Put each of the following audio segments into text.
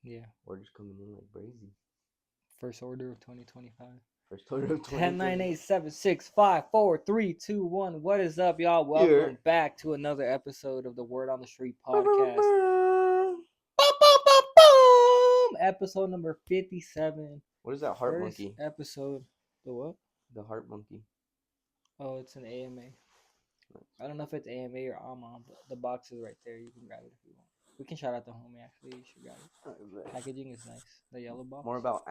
Yeah. Orders coming in like crazy. First order of 2025. First order of 10, 9, 2020. 8, 7, 6, 5, 4, 3, 2, 1. What is up, y'all? Here. Welcome back to another episode of the Word on the Street podcast. Episode number 57. What is that heart First monkey? episode. The what? The heart monkey. Oh, it's an AMA. I don't know if it's AMA or AMA, but the box is right there. You can grab it if you want. We can shout out the homie, actually. You should grab it. Packaging is nice. The yellow box. More about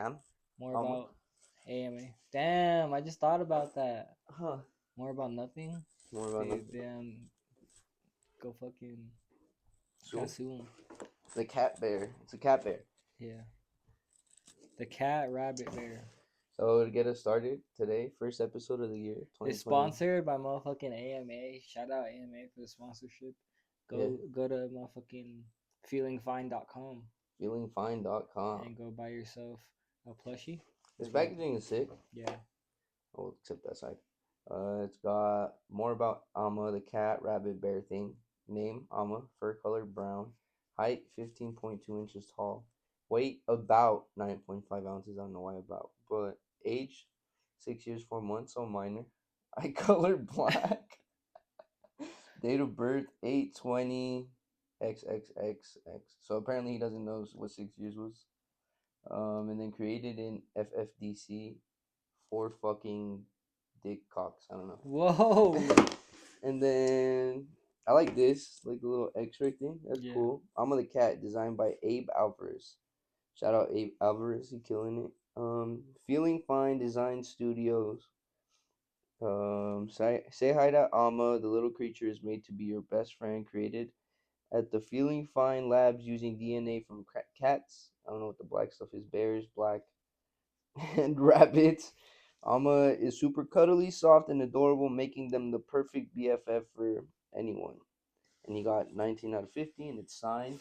More about AMA. Damn, I just thought about that. Huh. More about nothing. More about nothing. Damn. Go fucking. Cool. Sue him. The cat bear. It's a cat bear. Yeah. The cat rabbit bear. So to get us started today, first episode of the year, 2020. It's sponsored by motherfucking AMA. Shout out AMA for the sponsorship. Go to motherfucking feelingfine.com. Feelingfine.com. And go buy yourself a plushie. This packaging is sick. Yeah. Oh, except that side. It's got more about Alma, the cat, rabbit, bear thing. Name, Alma, fur color, brown. Height, 15.2 inches tall. Weight, about 9.5 ounces. I don't know why about. But age, 6 years, 4 months, so minor. Eye color, black. Date of birth, 8/20 XXXX. So apparently he doesn't know what 6 years was. And then created in FFDC for fucking dick cocks. I don't know. Whoa. And then I like this, like a little X-ray thing. That's cool. Alma the cat, designed by Abe Alvarez. Shout out Abe Alvarez, he killing it. Feeling Fine Design Studios. Say hi to Alma. The little creature is made to be your best friend. Created at the Feeling Fine Labs using DNA from cats. I don't know what the black stuff is. Bears, black, and rabbits. Alma is super cuddly, soft, and adorable, making them the perfect BFF for anyone. And he got 19 out of 50, and it's signed.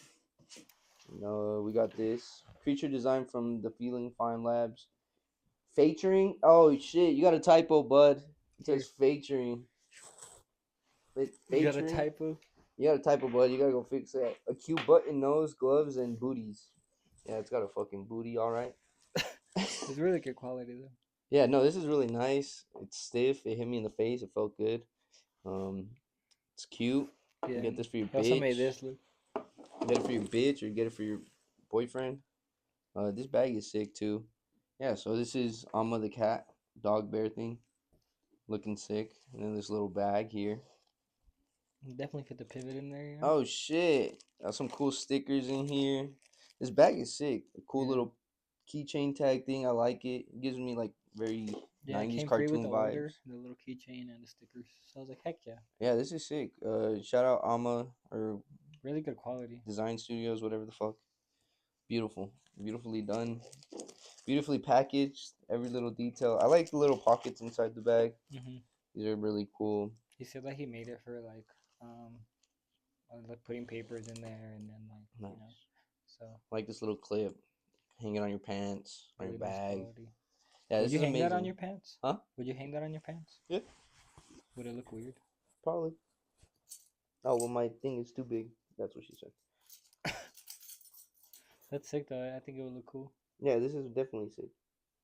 We got this creature design from the Feeling Fine Labs. Featuring, oh shit, you got a typo, bud. It says featuring. You got a typo? You got a typo, bud. You gotta go fix that. A cute button nose, gloves, and booties. Yeah, it's got a fucking booty, all right. It's really good quality though. Yeah, no, this is really nice. It's stiff. It hit me in the face. It felt good. It's cute. Yeah. You get this for your He bitch. also made this look. You get it for your bitch, or you get it for your boyfriend. This bag is sick too. Yeah, so this is Alma the cat, dog bear thing. Looking sick. And then this little bag here. Definitely fit the pivot in there, you know? Oh shit. Got some cool stickers in here. This bag is sick. A cool little keychain tag thing. I like it. It gives me like very 90s cartoon vibes. Order, the little keychain and the stickers. So I was like, heck yeah. Yeah, this is sick. Shout out Alma or really good quality. Design Studios, whatever the fuck. Beautiful. Beautifully done. Beautifully packaged. Every little detail. I like the little pockets inside the bag. Mm-hmm. These are really cool. He said that he made it for like putting papers in there and then like nice. So like this little clip, hang it on your pants, on your bag. Nice. Yeah, would you hang that on your pants? Huh? Would you hang that on your pants? Yeah. Would it look weird? Probably. Oh well, my thing is too big. That's what she said. That's sick though. I think it would look cool. Yeah, this is definitely sick.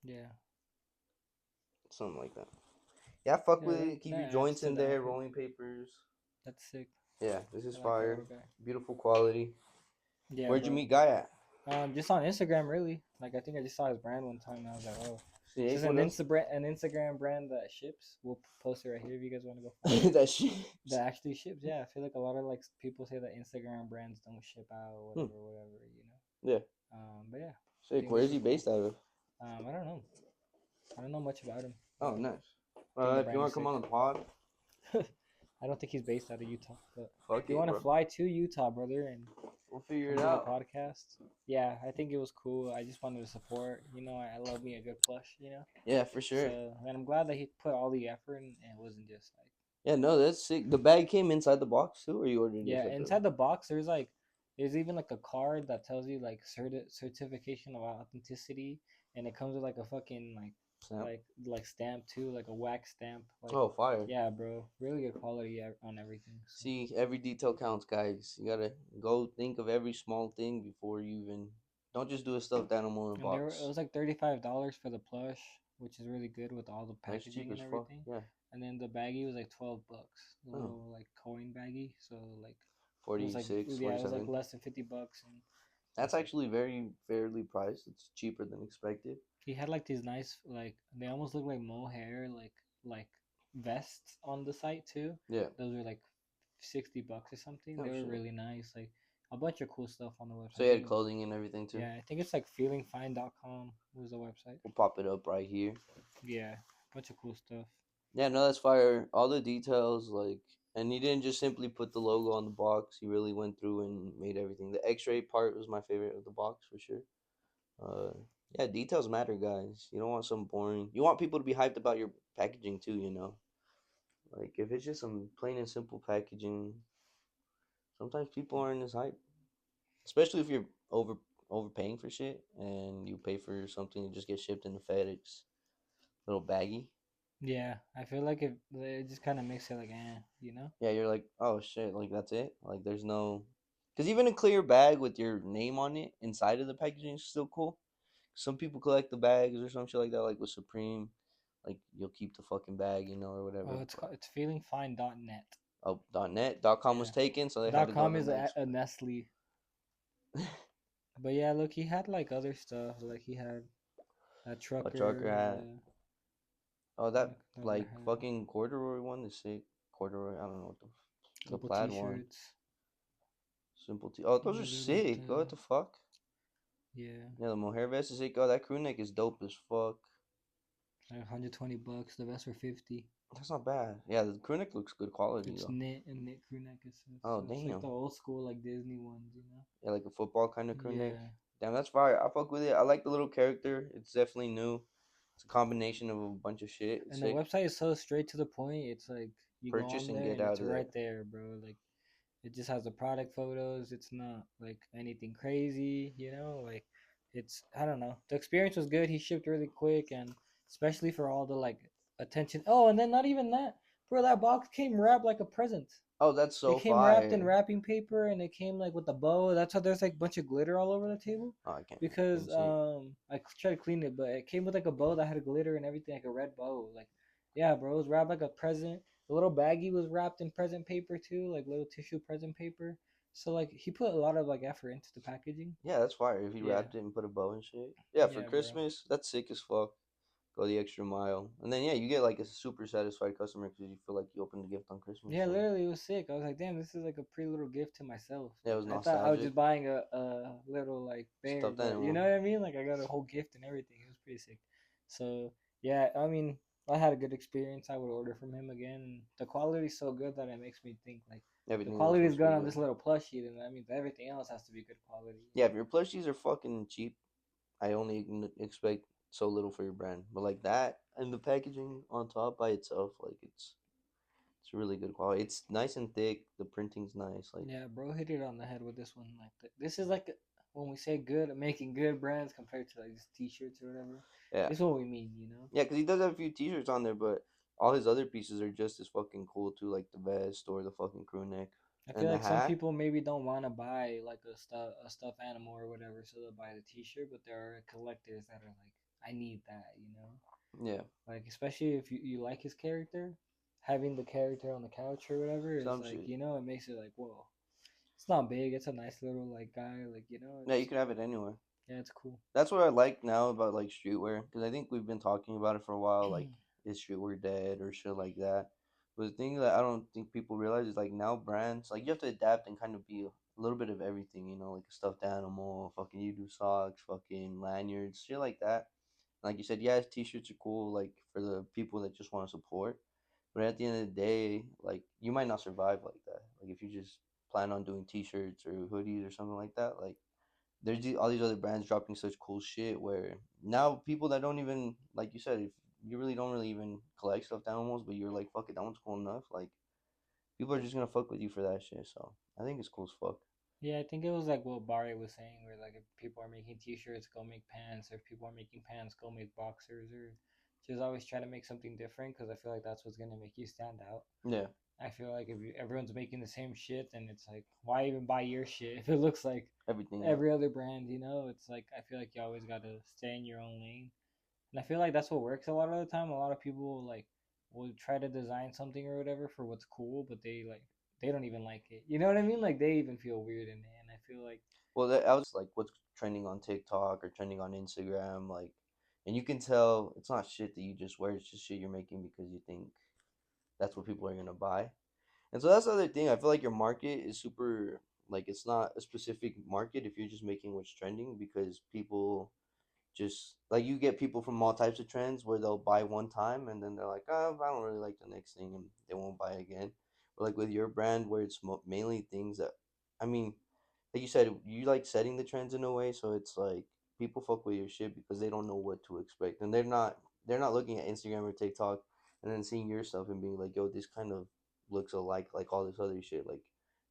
Yeah. Something like that. Yeah, fuck with it. Keep your joints in there, rolling papers. That's sick. Yeah, this is fire. Beautiful quality. Yeah. Where'd you meet Guy at? Just on Instagram, really. Like, I think I just saw his brand one time, and I was like, oh. It's an Instagram brand that ships. We'll post it right here if you guys want to go follow it. That ships? That actually ships, yeah. I feel like a lot of, like, people say that Instagram brands don't ship out or whatever, you know? Yeah. But, yeah. Sick. Where is he based out of? I don't know. I don't know much about him. Oh, nice. If you want to come on the pod. I don't think he's based out of Utah, but fuck if you want to fly to Utah, brother, and we'll figure it out. Podcast. Yeah, I think it was cool. I just wanted to support. You know, I love me a good plush. You know. Yeah, for sure. So, and I'm glad that he put all the effort in, and it wasn't just like. Yeah, no, that's sick. The bag came inside the box too, or you ordered it? Yeah, inside the box, there's even like a card that tells you like certification of authenticity, and it comes with like a fucking stamp. like stamp too, like a wax stamp. Like, oh, fire! Yeah, bro, really good quality on everything. So. See, every detail counts, guys. You gotta go think of every small thing before you even Don't just do a stuffed animal in a And it box. was like $35 for the plush, which is really good with all the That's cheap packaging as and fuck. everything. Yeah. And then the baggie was like $12, the Oh, little like coin baggie. So like it was like 46, yeah, it was like 47. less than $50, and That's it's like actually very fairly priced. It's cheaper than expected. he had like these nice like they almost look like mohair like vests on the site too. Yeah. Those were like $60 or something. Oh They were shit. really nice. Like a bunch of cool stuff on the So website. you I had think clothing and everything too. yeah, I think it's like feelingfine.com was the website. We'll pop it up right here. Yeah, bunch of cool stuff. Yeah, no, that's fire. All the details, like, and he didn't just simply put the logo on the box. He really went through and made everything. The X-ray part was my favorite of the box for sure. Uh, yeah, details matter, guys. You don't want some boring. You want people to be hyped about your packaging too. You know, like if it's just some plain and simple packaging, sometimes people aren't as hyped. Especially if you're overpaying for shit and you pay for something that just gets shipped in the FedEx little baggy. Yeah, I feel like it just kind of makes it like you know. Yeah, you're like, oh shit, like that's it. Like there's no, because even a clear bag with your name on it inside of the packaging is still cool. Some people collect the bags or some shit like that, like with Supreme. Like you'll keep the fucking bag, you know, or Oh, whatever. it's feelingfine.net. Oh, .net, .com was Yeah, taken, so they had dot to go com to is the next a Nestle. one. But yeah, look, he had like other stuff. Like he had that A trucker trucker, hat. Oh, that the other like hat, fucking corduroy one, the sick corduroy. I don't know what the couple plaid one. T-shirts. Simple T. Oh, those are Another like sick. Oh, what the fuck? yeah, Yeah, the mohair vest is sick. Oh, that crew neck is dope as fuck. like $120. The vest for 50. That's not bad. Yeah, the crew neck looks good quality It's though. knit and knit crew neck. Oh It's like the damn. old school like Disney ones, you know. Yeah, like a football kind of crew neck. Yeah, Damn, that's fire. I fuck with it. I like the little character. It's definitely new. It's a combination of a bunch of shit. It's and the sick. website is so straight to the point. It's like you go Purchase on and there get and out it's of there. right there, bro. Like it just has the product photos. It's not like anything crazy, you know. Like it's I don't know. The experience was good. He shipped really quick, and especially for all the like attention. Oh, and then not even that, bro. That box came wrapped like a present. Oh, that's It so came wrapped in fire. wrapping paper, and it came like with a bow. That's why there's like a bunch of glitter all over the table. Oh, I can't. Because Couldn't see. I tried to clean it, but it came with like a bow that had glitter and everything, like a red bow. Like, yeah, bro, it was wrapped like a present. The little baggie was wrapped in present paper too, like little tissue present paper. So like he put a lot of like effort into the packaging. Yeah, that's fire. If he Yeah, wrapped it and put a bow and shit. Yeah, for yeah, bro. Christmas, that's sick as fuck. Go the extra mile, and then yeah, you get like a super satisfied customer because you feel like you opened a gift on Christmas. Yeah, So literally, it was sick. I was like, damn, this is like a pretty little gift to myself. yeah, it Like, was I thought I was nostalgic. just buying a little like bear, Stuffed but you animal. know what I mean? Like, I got a whole gift and everything. It was pretty sick. So yeah, I mean, I had a good experience. I would order from him again. The quality is so good that it makes me think like the Everything else quality is must good be on good. this little plushie, then that means everything else has to be good quality. Yeah, if your plushies are fucking cheap, I only expect so little for your brand. But like that and the packaging on top by itself, like it's really good quality. It's nice and thick. The printing's nice. Like Yeah, bro, hit it on the head with this one. Like, this is like when we say good, making good brands compared to like just t-shirts or whatever. yeah, This is what we mean, you know. yeah, because he does have a few T-shirts on there, but all his other pieces are just as fucking cool too, like the vest or the fucking crew neck I and feel the like some hat. people maybe don't want to buy like a stuffed animal or whatever, so they'll buy the T-shirt. But there are collectors that are like, I need that, you know. Yeah, Like especially if you like his character, having the character on the couch or whatever is some like shit. you know it makes it like whoa. It's not big. It's a nice little like guy. Like you know, Yeah, you it's can have it anywhere. yeah, it's cool. That's what I like now about like streetwear because I think we've been talking about it for a while. Like, is streetwear dead or shit like that? But the thing that I don't think people realize is like now brands like you have to adapt and kind of be a little bit of everything. You know, like a stuffed animal, fucking you do socks, fucking lanyards, shit like that. Like you said, yeah, t-shirts are cool, like for the people that just want to support. But at the end of the day, like you might not survive like that. Like if you just plan on doing t-shirts or hoodies or something like that, like there's all these other brands dropping such cool shit where now people that don't even like you said if you really don't really even collect stuffed animals but you're like fuck it that one's cool enough like people are just gonna fuck with you for that shit so I think it's cool as fuck. Yeah, I think it was like what Barry was saying, where like if people are making T-shirts, go make pants. Or if people are making pants, go make boxers. Or just always try to make something different because I feel like that's what's gonna make you stand out. Yeah, I feel like if everyone's making the same shit, then it's like, why even buy your shit if it looks like Everything, yeah. every other brand? You know, it's like I feel like you always gotta stay in your own lane, and I feel like that's what works a lot of the time. A lot of people like will try to design something or whatever for what's cool, but they don't even like it. You know what I mean? Like they even feel weird in it, and I feel like Well, I was like what's trending on TikTok or trending on Instagram, like, and you can tell it's not shit that you just wear. It's just shit you're making because you think that's what people are gonna buy. And so that's the other thing. I feel like your market is super like it's not a specific market if you're just making what's trending because people just like you get people from all types of trends where they'll buy one time and then they're like, oh, I don't really like the next thing and they won't buy again. But like with your brand where it's mainly things that, I mean, like you said, you like setting the trends in a way, so it's like people fuck with your shit because they don't know what to expect and they're not looking at Instagram or TikTok and then seeing your stuff and being like, yo, this kind of looks alike like all this other shit. Like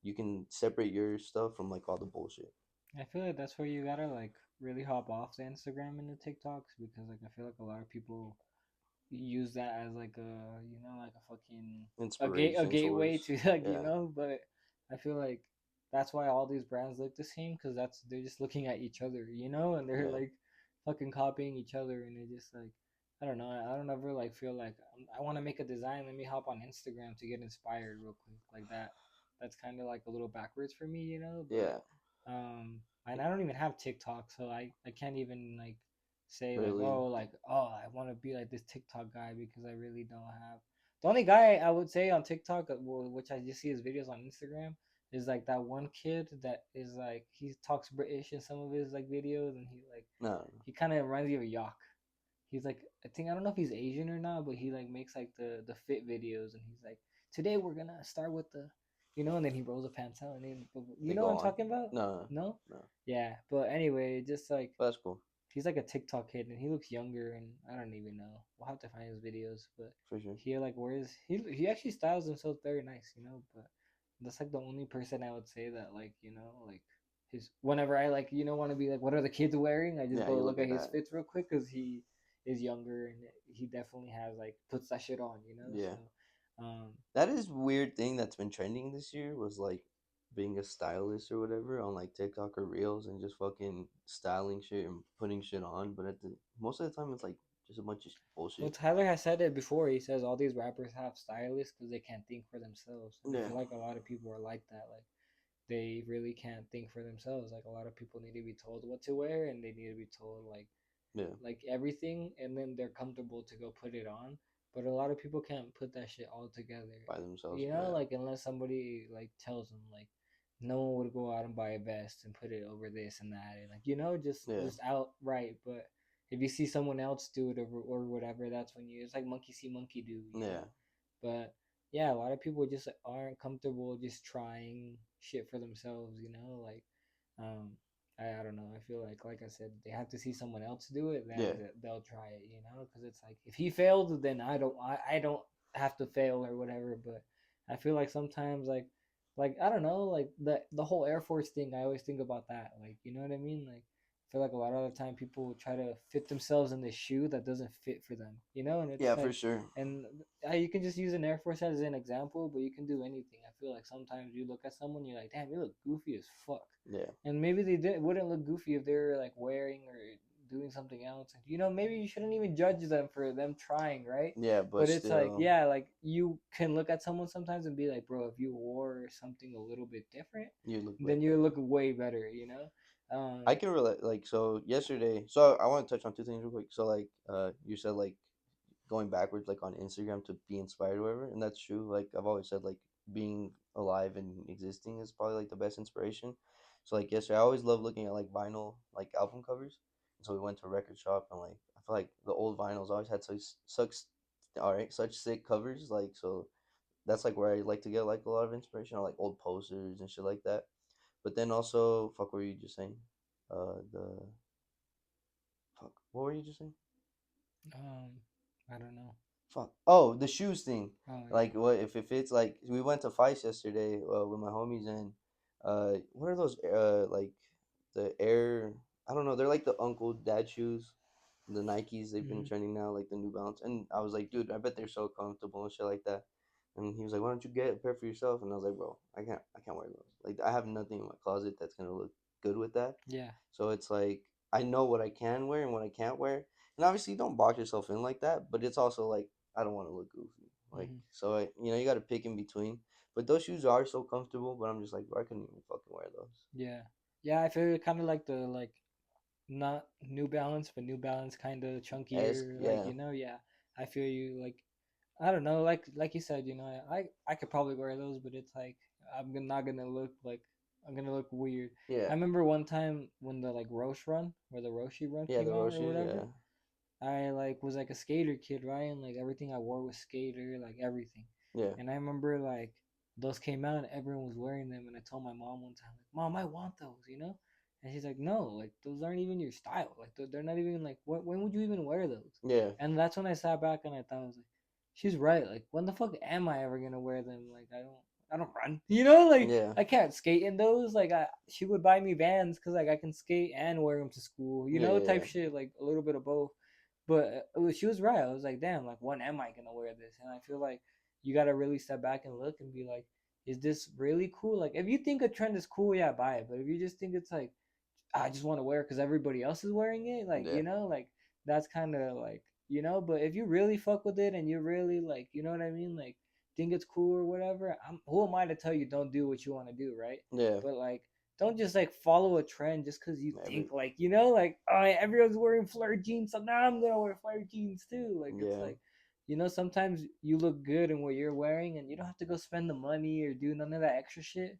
you can separate your stuff from like all the bullshit. I feel like that's where you gotta like really hop off the Instagram and the TikToks because like I feel like a lot of people use that as like a like a fucking a Inspiration gateway source. to like Yeah. but I feel like that's why all these brands look the same because that's they're just looking at each other and they're Yeah. like fucking copying each other and they just like I don't know. I don't ever like feel like I want to make a design. Let me hop on Instagram to get inspired real quick like that. That's kind of like a little backwards for me. But Yeah. and I don't even have TikTok, so I can't even like say Really. like oh I want to be like this TikTok guy because I really don't have. The only guy I would say on TikTok, which I just see his videos on Instagram, is like that one kid that is like he talks British in some of his like videos, and No. he kind of reminds me of a Yak. He's like I don't know if he's Asian or not, but he like makes like the fit videos, and he's like today we're gonna start with and then he rolls the pants out, and then you They know what go I'm on. talking about? No. No, No. yeah, but anyway, just like But that's cool. he's like a TikTok kid, and he looks younger, and I don't even know. We'll have to find his videos, but For sure. he like wears he actually styles himself very nice. But that's like the only person I would say that like his whenever I like want to be like what are the kids wearing, I just Yeah, go you look look at at his that. fits real quick because he is younger and he definitely has like puts that shit on. Yeah. So That is weird thing that's been trending this year was like being a stylist or whatever on like TikTok or Reels and just fucking styling shit and putting shit on. But at the most of the time, it's like just a bunch of well, bullshit. Tyler has said it before. He says all these rappers have stylists because they can't think for themselves, and I Yeah. feel like a lot of people are like that. Like they really can't think for themselves. Like a lot of people need to be told what to wear, and they need to be told Yeah. like everything, and then they're comfortable to go put it on. But a lot of people can't put that shit all together. By themselves. Yeah. Like unless somebody like tells them like no one would go out and buy a vest and put it over this and that and like Yeah. just outright. But if you see someone else do it or whatever, that's when it's like monkey see monkey do. Yeah. But yeah, a lot of people just aren't comfortable just trying shit for themselves. Like um I don't know. I feel like I said, they have to see someone else do it, then Yeah. they'll try it. Because it's like if he failed, then I don't have to fail or whatever. But I feel like sometimes like I don't know, like the whole Air Force thing. I always think about that. Like you know what I mean? Like I feel like a lot of the time people try to fit themselves in this shoe that doesn't fit for them. And it's Yeah, for like sure. and you can just use an Air Force as an example, but you can do anything. I feel like sometimes you look at someone, you're like, damn, you look goofy as fuck. Yeah. And maybe wouldn't look goofy if they were like wearing or doing something else. Maybe you shouldn't even judge them for them trying, right? Yeah, but But it's like, still, yeah, like you can look at someone sometimes and be like, bro, if you wore something a little bit different, you look then like you better. look way better. I can relate. Like, so yesterday, so I want to touch on two things real quick. So, like, you said like going backwards, like on Instagram to be inspired or whatever, and that's true. Like, I've always said like being alive and existing is probably like the best inspiration. So, like yesterday, I always love looking at like vinyl, like album covers. And so we went to a record shop and like I feel like the old vinyls always had such sick covers. Like, so that's like where I like to get like a lot of inspiration, or like old posters and shit like that. But then also, fuck, what were you just saying? The fuck, what were you just saying? um, I don't know. Fuck. Oh, the shoes thing. Oh Like, yeah. what if it's like we went to Feist yesterday with my homies and what are those like the Air? I don't know. They're like the uncle dad shoes, the Nikes. They've been Mm-hmm. trending now, like the New Balance. And I was like, dude, I bet they're so comfortable and shit like that. And he was like, "Why don't you get a pair for yourself?" And I was like, "Bro, I can't wear those. Like, I have nothing in my closet that's gonna look good with that." Yeah. So it's like I know what I can wear and what I can't wear, and obviously, don't box yourself in like that. But it's also like I don't want to look goofy. Like, Hmm. so you got to pick in between. But those shoes are so comfortable. But I'm just like, bro, I couldn't even fucking wear those. Yeah. Yeah, I feel kind of like the like not New Balance, but New Balance kind of Esque, chunkier. Like yeah, you know, yeah. I feel you. Like I don't know. Like you said, you know, I could probably wear those, but it's like not gonna look like I'm gonna look weird. I yeah, remember one time when the like Roche run, where the Roshi run yeah. came The out or Roches, yeah, whatever. I like was like a skater kid, right? And like everything I wore was skater, like everything. yeah, And I remember like those came out and everyone was wearing them. And I told my mom one time, like, Mom, I want those, you know? And she's like, No, like those aren't even your style. Like they're not even like when would you even wear those? yeah, And that's when I sat back and I thought I was like, she's right. Like when the fuck am I ever gonna wear them? Like I don't run. You know, like yeah, I can't skate in those. Like she would buy me Vans because like I can skate and wear them to school. You yeah, know, yeah, type shit. Like a little bit of both. But she was right. I was like, damn, like when am I gonna wear this? And I feel like you gotta really step back and look and be like, is this really cool? Like if you think a trend is cool, yeah, buy it. But if you just think it's like I just want to wear it because everybody else is wearing it, like yeah, like that's kind of like But if you really fuck with it and you really like, you know what I mean, like think it's cool or whatever, who am I to tell you don't do what you want to do, right? yeah. But like, don't just like follow a trend just because you Every, think like like, oh, everyone's wearing flare jeans, so now I'm gonna wear flare jeans too. Like it's yeah, like. Sometimes you look good in what you're wearing, and you don't have to go spend the money or do none of that extra shit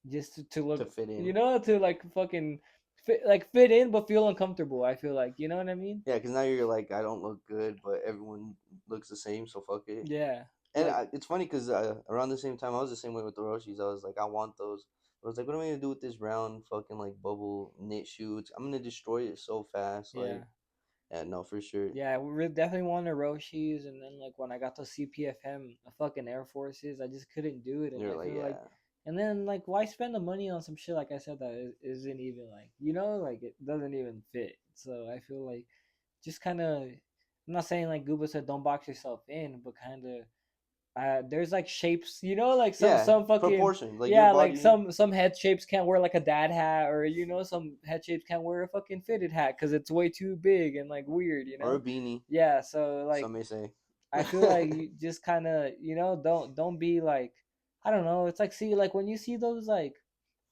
just to to look, fit in. to like fucking fit in but feel uncomfortable. I feel like, you know what I mean? Yeah, because now you're like, I don't look good, but everyone looks the same, so fuck it. Yeah, And like it's funny because around the same time, I was the same way with the Roshis. I was like, I want those. But I was like, what am I gonna do with this brown fucking like bubble knit shoe? I'm gonna destroy it so fast. yeah, Like, yeah, no, for sure. yeah. We definitely wanted Roshis, and then like when I got those CPFM, the fucking Air Forces, I just couldn't do it, and You're I like, feel like. yeah, And then, like, why spend the money on some shit like I said that isn't even like, like it doesn't even fit. So I feel like just kind of, I'm not saying like Gooba said don't box yourself in, but kind of there's like shapes, like yeah, some fucking, proportion. Like your yeah, like body, some head shapes can't wear like a dad hat, or some head shapes can't wear a fucking fitted hat because it's way too big and like weird, or a beanie. Yeah, so like Some may say. I feel like you just kind of, don't be like, I don't know. It's like, see, like when you see those like,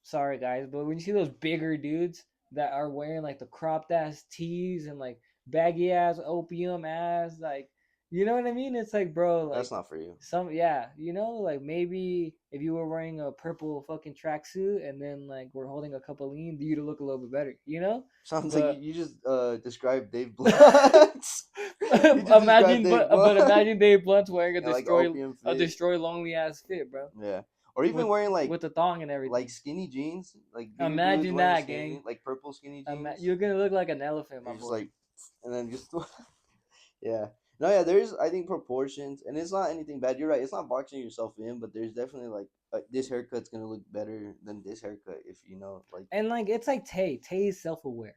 sorry guys, but when you see those bigger dudes that are wearing like the cropped ass tees and like baggy ass opium ass, like, you know what I mean? It's like, bro, That's like not for you. yeah, like maybe if you were wearing a purple fucking tracksuit and then like we're holding a cup of lean, you'd look a little bit better. Sounds like But you just described Dave Blunt. You just described imagine, Dave but Blunt. imagine Dave Blunt's wearing And like opium a fit. destroy lonely ass fit, bro, Yeah. Or even with wearing with the thong and everything. skinny jeans, like bigger dudes Imagine wearing that, skinny gang. jeans, like purple skinny jeans. You're gonna look like an elephant, my You're just boy. like, and then just yeah. No, yeah. There's I think proportions, and it's not anything bad. You're right. It's not boxing yourself in, but there's definitely like this haircut's gonna look better than this haircut if you know like And like it's like Tay. Tay is self aware.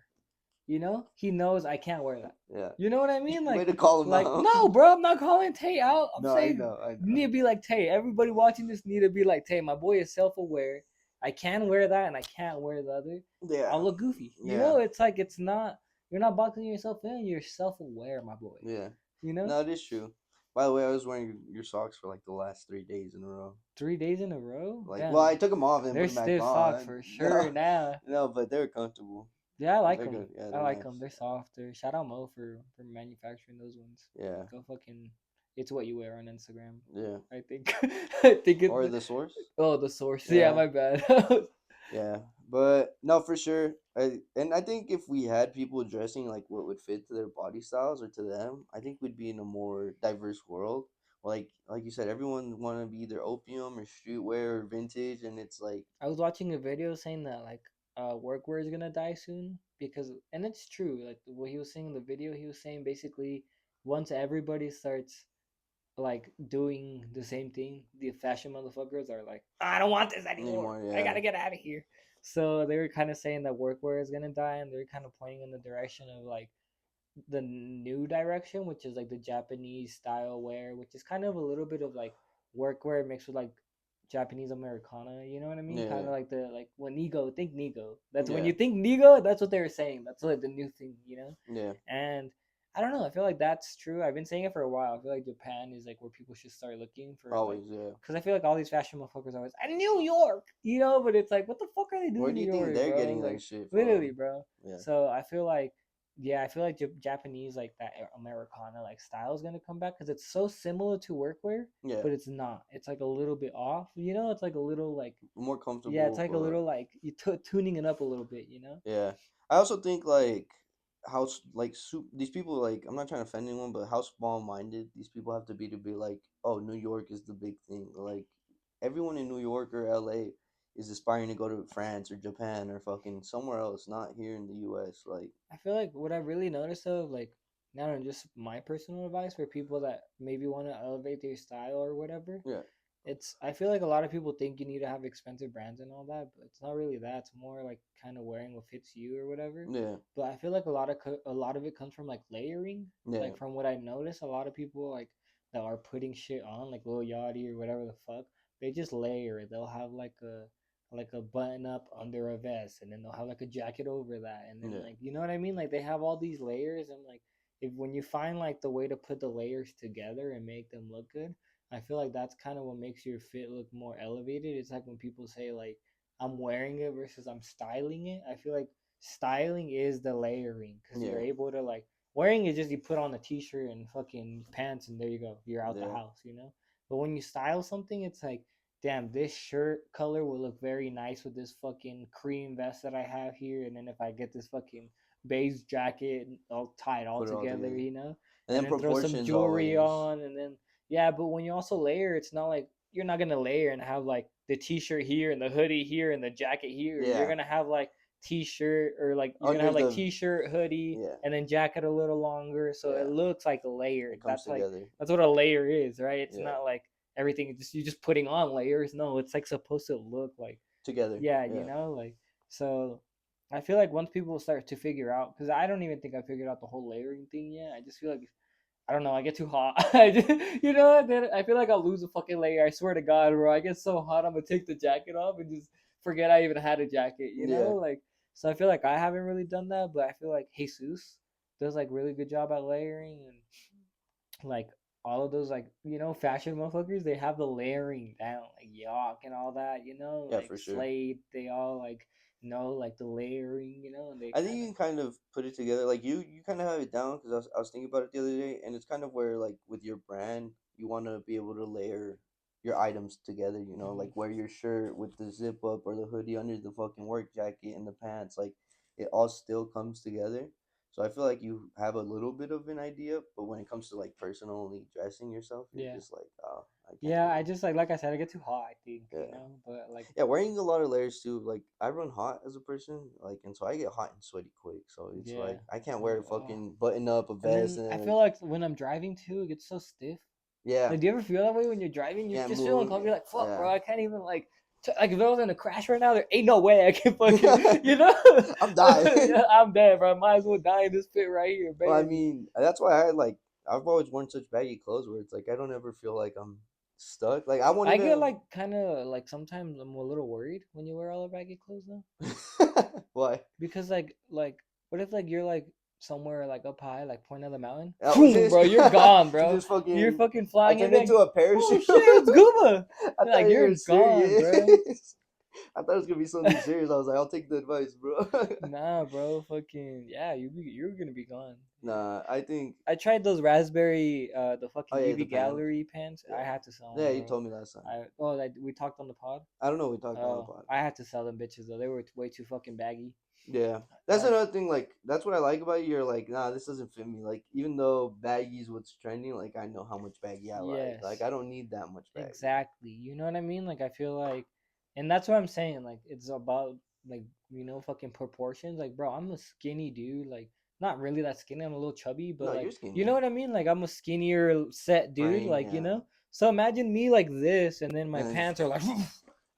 He knows I can't wear that. yeah. You know what I mean? Way to call him Like out. no, bro, I'm not calling Tay out. I'm No, I saying know, I you know. need to be like Tay. Everybody watching this need to be like Tay. My boy is self aware. I can wear that and I can't wear the other. Yeah, I'll look goofy. yeah, It's like it's not. You're not boxing yourself in. You're self aware, my boy. yeah. You know. No, it is true. By the way, I was wearing your socks for like the last 3 days in a row. 3 days in a row. Like, well, Damn, I took them off and put they're them back stiff socks on. for No, sure now. no, but they're comfortable. Yeah, I like They're them. good. Yeah, I they're like nice. them. They're softer. Shout out Mo for manufacturing those ones. Yeah, Go fucking. It's what you wear on Instagram. yeah. I think. I think Or it. the source. Oh, the source. Yeah, Yeah, my bad. yeah. But no, for sure. I think if we had people dressing like what would fit to their body styles or to them, I think we'd be in a more diverse world. Like you said, everyone want to be either opium or streetwear or vintage, and it's like I was watching a video saying that like workwear is gonna die soon because, and it's true. Like what he was saying in the video, he was saying basically once everybody starts like doing the same thing, the fashion motherfuckers are like, I don't want this anymore. anymore. I Yeah, gotta get out of here. So they were kind of saying that workwear is gonna die, and they're kind of pointing in the direction of like the new direction, which is like the Japanese style wear, which is kind of a little bit of like workwear mixed with like Japanese Americana. You know what I mean? Kind Yeah. of like the like when Nigo think Nigo. That's when Yeah. you think Nigo. That's what they were saying. That's like the new thing. You know? Yeah. And I don't know. I feel like that's true. I've been saying it for a while. I feel like Japan is like where people should start looking for like, Always. Yeah. because I feel like all these fashion motherfuckers are always in New York, you know. But it's like, what the fuck are they doing Where in do New you think York, they're bro? getting their Like shit literally, from? bro. Yeah. So I feel like, yeah, I feel like Japanese like that Americana like style is gonna come back because it's so similar to workwear, Yeah. but it's not. It's like a little bit off, you know. It's like a little like, More yeah, it's comfortable, like a but little like you tuning it up a little bit, you know. yeah. I also think like how these people, like, I'm not trying to offend anyone, but how small minded these people have to be like, oh, New York is the big thing. Like everyone in New York or LA is aspiring to go to France or Japan or fucking somewhere else, not here in the US. Like I feel like what I really noticed though, like not on just my personal advice for people that maybe want to elevate their style or whatever, yeah, it's I feel like a lot of people think you need to have expensive brands and all that, but it's not really that. It's more like kind of wearing what fits you or whatever. yeah, But I feel like a lot of it comes from like layering. yeah, Like from what I noticed, a lot of people like that are putting shit on like Lil Yachty or whatever the fuck, they just layer it. They'll have like a button up under a vest, and then they'll have like a jacket over that, and then yeah, like you know what I mean. Like they have all these layers, and like if when you find like the way to put the layers together and make them look good, I feel like that's kind of what makes your fit look more elevated. It's like when people say like I'm wearing it versus I'm styling it. I feel like styling is the layering because you're yeah, able to like wearing it just you put on a t-shirt and fucking pants and there you go. You're out the yeah, house, you know? But when you style something, it's like damn, this shirt color will look very nice with this fucking cream vest that I have here. And then if I get this fucking beige jacket, I'll tie it all put it all together, together. you know? And And then then throw some proportions jewelry always. on. And then, yeah, but when you also layer, it's not like you're not going to layer and have like the t shirt here and the hoodie here and the jacket here. You're Yeah, going to have like t-shirt or like you're gonna under have like the t-shirt hoodie yeah, and then jacket a little longer so it yeah, looks like layered. it comes together. That's what a layer is, right? It's Yeah, not like everything just you're just putting on layers. No, it's like supposed to look like, together. yeah, you Yeah, know, like so I feel like once people start to figure out, because I don't even think I figured out the whole layering thing yet. I just feel like I don't know. I get too hot. You know, then I feel like I'll lose a fucking layer. I swear to God, bro. I get so hot, I'm gonna take the jacket off and just forget I even had a jacket. You know, yeah, like so. I feel like I haven't really done that, but I feel like Jesus does like really good job at layering and like all of those like you know fashion motherfuckers. They have the layering down, like York and all that. You know, yeah, like for sure. Slade. They all like know like the layering. You know, and they I think kind you of can kind of put it together. Like you kind of have it down because I was thinking about it the other day, and it's kind of where like with your brand, you want to be able to layer your items together. You know, like wear your shirt with the zip up or the hoodie under the fucking work jacket and the pants. Like it all still comes together. So I feel like you have a little bit of an idea, but when it comes to like personally dressing yourself, you're yeah. just like, oh, I can't Yeah, I really. just like I said, I get too hot. I think you Yeah. know, but like Yeah, wearing a lot of layers too. Like I run hot as a person, like, and so I get hot and sweaty quick. So it's yeah. like I can't wear So, a fucking button up a and vest then and I then feel like when I'm driving too, it gets so stiff. yeah, Like, do you ever feel that way when you're driving? You can't just feel move. uncomfortable. You're like, fuck, Yeah, bro, I can't even like. Like if I was in a crash right now, there ain't no way I can fucking, you know, I'm dying. yeah, I'm dead, bro. I might as well die in this pit right here, Well, I barely. mean, that's why I like. I've always worn such baggy clothes where it's like I don't ever feel like I'm stuck. Like I won't I get even. like kind of like sometimes I'm a little worried when you wear all the baggy clothes though. Why? Because what if like you're like somewhere like up high, like point of the mountain, I was boom, just, bro, you're gone, you bro. just You're fucking. fucking I flying in turned there. into a Oh parachute. shit, it's Guba. I thought Like you you're were gone, bro. serious. I thought it was gonna be something serious. I was like, I'll take the advice, bro. Nah, bro, fucking yeah, you're gonna be gone. Yeah. Nah, I think. I tried those raspberry, the Oh fucking yeah, UV the pants. gallery pants. I Yeah, had to sell yeah. them, You bro. told me last time. Like we talked on the pod. I don't know. What we talked on the Oh, pod. I had to sell them bitches though. They were way too fucking baggy. Yeah, that's Like another thing. Like that's what I like about you. You're like, nah, this doesn't fit me. Like even though baggy is what's trending, like I know how much baggy I like. Like yes. I don't need that much baggy. Exactly. You know what I mean? Like I feel like and that's what I'm saying. Like it's about like, you know, fucking proportions. Like, bro, I'm a skinny dude. Like not really that skinny. I'm a little chubby, but No, you're like you know skinny what I mean? Like I'm a skinnier set dude, frame. like, you Yeah, know? So imagine me like this and then my and then just pants are like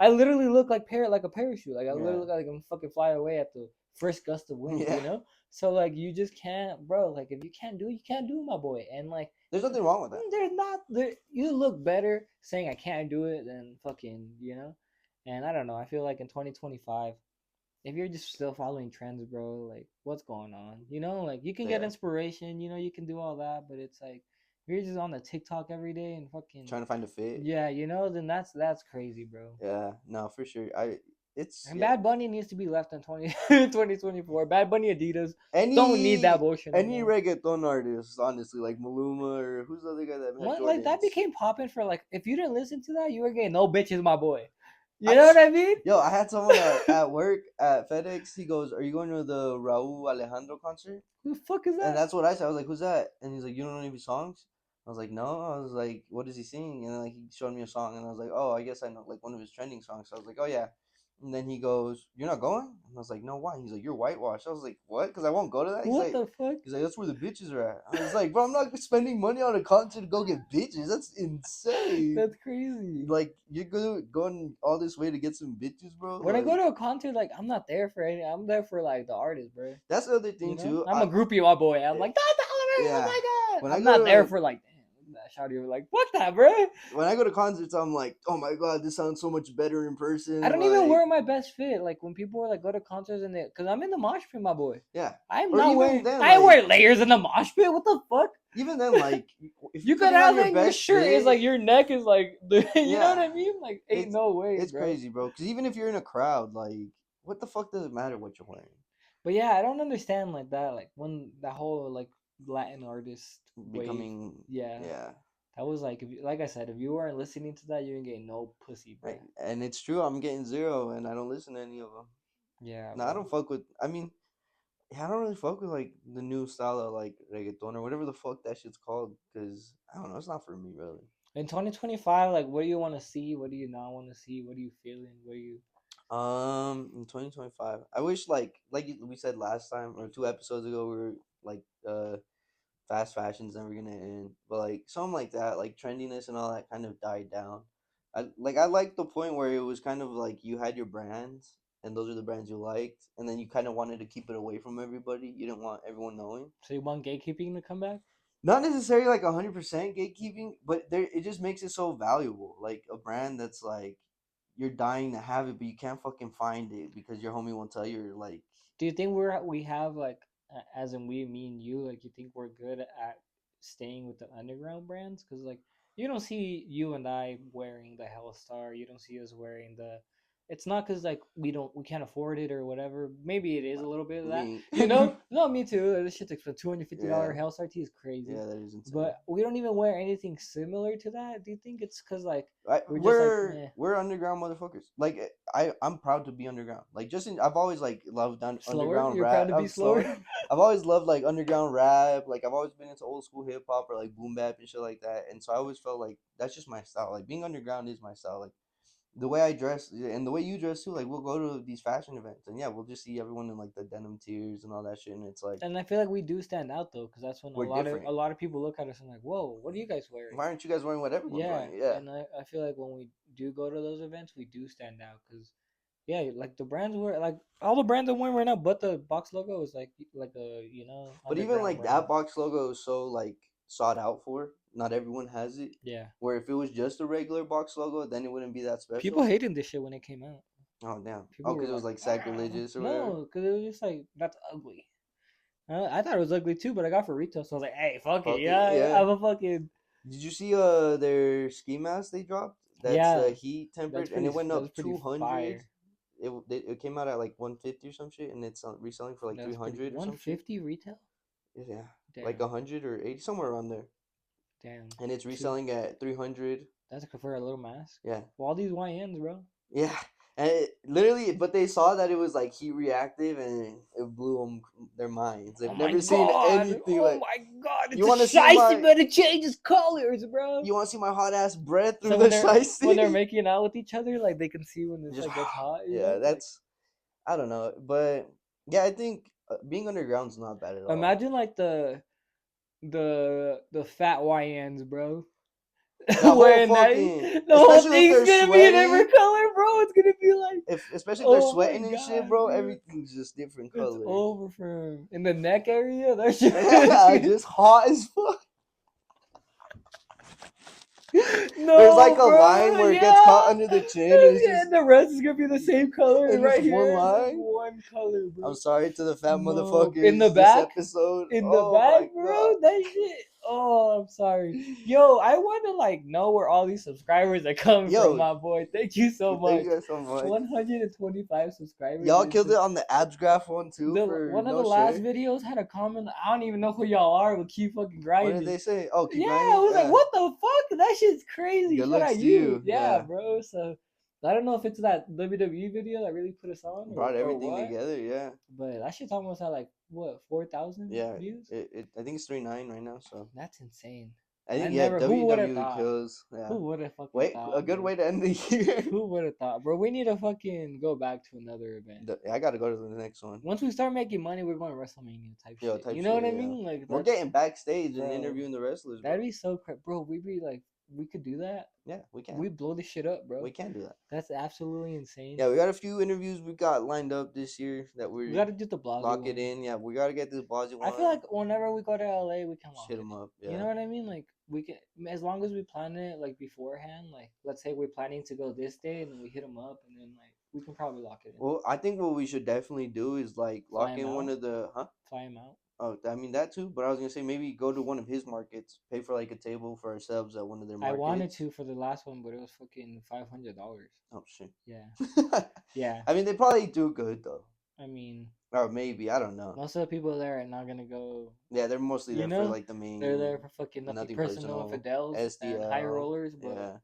I literally look like a parachute. Like I literally yeah, look like I'm fucking flying away at the first gust of wind, Yeah. you know. So like you just can't, bro. Like if you can't do it, you can't do it, my boy. And like There's nothing wrong with that. there's not there. You look better saying I can't do it than fucking, you know. And I don't know. I feel like in 2025, if you're just still following trends, bro, like what's going on? You know, like you can get Yeah. inspiration, you know, you can do all that, but it's like if you're just on the TikTok every day and fucking Trying to find a fit. yeah, you know, then that's crazy, bro. Yeah. No, for sure. It's And yeah. Bad Bunny needs to be left in 2024. Bad Bunny Adidas don't need that Any bullshit no any more. reggaeton artist, honestly, like Maluma or who's the other guy that had What like that Jordans? became popping for like if you didn't listen to that, you were getting no bitches, my boy. You I know what I mean? Yo, I had someone at work at FedEx. He goes, "Are you going to the Raúl Alejandro concert?" Who the fuck is And that? that's what I said. I was like, "Who's that?" And he's like, "You don't know any of his songs?" I was like, "No." I was like, "What does he sing?" And like he showed me a song, and I was like, "Oh, I guess I know like one of his trending songs." So I was like, "Oh yeah." And then he goes, "You're not going?" And I was like, "No, why?" He's like, "You're whitewashed." I was like, "What?" Because I won't go to that. What the fuck? He's like, "That's where the bitches are at." I was like, "Bro, I'm not spending money on a concert to go get bitches. That's insane. That's crazy. Like you're going all this way to get some bitches, bro. When I go Like to a concert, like I'm not there for any. I'm there for like the artist, bro. that's the other You thing know, too. I'm a groupie, my boy. I'm like, oh Yeah, my god. when I I'm go not there to for like, damn, that shouty. Like, fuck that, bro. concerts, I'm like, oh my god, this sounds so much better in I person. don't even Like, wear my best fit. Like when people are like go to concerts and they, cause I'm in the mosh pit, my boy. yeah, I'm or not even wearing. then, I like, wear layers in the mosh pit. What the fuck? like, if you're You could putting on have your that. Your best shirt is like fit, your neck is like, you know what yeah, I mean? Like, ain't it's no way, it's bro. crazy, bro. Because even if you're in a crowd, like, what the fuck does it matter what you're wearing? But yeah, I don't understand like that. Like when that whole like Latin artist wave, Becoming, yeah, yeah, that was like if you, like I said, if you weren't listening to that, you ain't getting no pussy, bro. and it's true. I'm getting zero, and I don't listen to any of them. Yeah, No, I bro. don't fuck with. I mean, yeah, I don't really fuck with like the new style of like reggaeton or whatever the fuck that shit's called. Cause I don't know, it's not for me really. In 2025, like, what do you want to see? What do you not want to see? What are you feeling? What are you? In 2025, I wish we said last time or 2 episodes ago, we were like fast fashion's never gonna end, but like something like that, like trendiness and all that kind of died down. I like the point where it was kind of like you had your brands and those are the brands you liked, and then you kind of wanted to keep it away from everybody. You didn't want everyone knowing. So you want gatekeeping to come back? Not necessarily like 100% gatekeeping, but there it just makes it so valuable. Like a brand that's like you're dying to have it, but you can't fucking find it because your homie won't tell you. Or like, Do you think we have like, as in we, me and you, like, you think we're good at staying with the underground brands? Because like you don't see you and I wearing the Hellstar. You don't see us wearing the. It's not because like we can't afford it or whatever. Maybe it is a little bit of that, me, you know. No, me too. This shit's like $250 yeah, Hellstar tee is crazy. yeah, that is insane. But we don't even wear anything similar to that. Do you think it's because like Right, we're just like, eh, we're underground motherfuckers. Like I'm proud to be underground. Like I've always like loved slower? underground You're proud rap. to be I'm slower? slower. I've always loved like underground rap. Like I've always been into old school hip hop or like boom bap and shit like that. And so I always felt like that's just my style. Like being underground is my style. Like the way I dress and the way you dress too. Like we'll go to these fashion events and yeah, we'll just see everyone in like the denim tiers and all that shit. And it's like And I feel like we do stand out though, because that's when we're a different. lot of people look at us and like, whoa, what are you guys wearing? Why aren't you guys wearing what everyone's Yeah, wearing? Yeah. and I feel like when we do go to those events, we do stand out because yeah, like the brands we're like all the brands I'm wearing right now, but the box logo is like a But even underground like brand. that box logo is so like sought out for. Not everyone has it. Yeah, Where if it was just a regular box logo, then it wouldn't be that people special. hated this shit when it came out. Oh damn. Oh, People were because it was like, like ah. sacrilegious or whatever. No, because it was just like that's ugly. I thought it was ugly too, but I got for retail, so I was like, hey, fuck it, Fuck it. yeah, Yeah. I'm a fucking Did you see their ski mask they dropped? That's yeah. heat tempered and it went That's up pretty 200. fire. It came out at like 150 or some shit and it's reselling for like That's pretty 300 or some shit. 150 retail. Yeah. Like Damn, 100 or 80 somewhere around there. damn. And it's Two. reselling at 300. That's for a little mask. Yeah. For all these YNs, bro. Yeah, and literally, but they saw that it was like heat reactive, and it blew them their minds. Oh They've my never seen god! anything Oh like. my god! You It's a want to see shiesty, my? but it changes colors, bro. You want to see my hot ass breath through So the when they're shiesty? making out with each other, like they can see when this Just like gets hot, you yeah, know? Like that's I don't know, but yeah, I think being underground's not bad at all. imagine like the fat YNs, bro. The whole Wearing that, fucking, the whole especially if thing's they're gonna be a sweaty, different color, bro. It's gonna be like, if especially if they're oh my sweating and shit, god, bro, bro. everything's just different It's color. over for him. In the neck area, that shit. Just hot as fuck. There's like No, a line bro. where it gets caught Yeah. under the chin. And it's Yeah, just and the rest is gonna be the same color and just right one here. It's just line. one color, I'm bro. sorry to the fat No, in the motherfuckers this back, episode. in the Oh back, my god. bro. That shit. Oh, I'm sorry. Yo, I want to like know where all these subscribers are coming from, Yo, my boy. Thank you so thank much. you guys so much. 125 subscribers. Y'all Is killed just it on the abs graph one too the for one of the no last shit. videos had a comment. I don't even know who y'all are, but keep fucking What did grinding. they say? Oh, keep Yeah, I grinding? was like, what the fuck? That shit's crazy. Good Shout looks out to you. you. Yeah, Yeah. bro. So I don't know if it's that WWE video that really put us on Brought or everything what, together, yeah. but that shit's almost at like what 4,000 Yeah. views. I think it's 3.9 right now, so That's insane. I I think yeah, never. Who would have WWE thought? kills. Yeah. Who would have fucking Wait, a thought, good bro? way to end the year. Who would have thought, bro? We need to fucking go back to another event. I gotta go to the next one. Once we start making money, we're going WrestleMania type Yo, shit. type You know shit, what I yeah. mean? Like We're that's, getting backstage and bro. interviewing the wrestlers, bro. That'd be so crazy, bro. We'd be like, we could do that. Yeah, we can. We blow this shit up, bro. We can do that. That's absolutely insane. Yeah, we got a few interviews we got lined up this year that We we gotta do the Blasio lock it one. in. Yeah, we gotta get this Blasio one. I feel like whenever we go to LA, we can lock hit it. them up. You Yeah. know what I mean? Like we can, as long as we plan it like beforehand. Like let's say we're planning to go this day, and then we hit them up, and then like we can probably lock it in. Well, I think what we should definitely do is like Fly lock him in one out. of the Fly him out. Oh, I mean that too. But I was gonna say maybe go to one of his markets, pay for like a table for ourselves at one of their I markets. wanted to for the last one, but it was fucking $500. Oh shit. Yeah. Yeah. I mean, they probably do good though. I mean, or maybe I don't know. most of the people there are not gonna go. Yeah, they're mostly there for like the main. They're there for fucking nothing, nothing personal, personal, infidels and high SDL. rollers, but Yeah.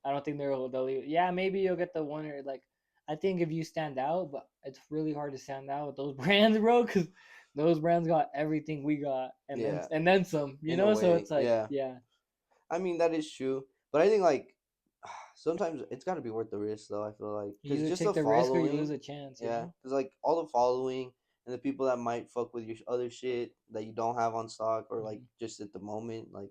I don't think they'll leave. Yeah, maybe you'll get the one or like. I think if you stand out, but it's really hard to stand out with those brands, bro, because those brands got everything we got, and then some. You In know, a so way, it's like, yeah. yeah. I mean that is true, but I think like sometimes it's got to be worth the risk though. I feel like You because either just take the the risk or you following, lose a chance. You yeah, know? because like all the following and the people that might fuck with your other shit that you don't have on stock or like just at the moment, like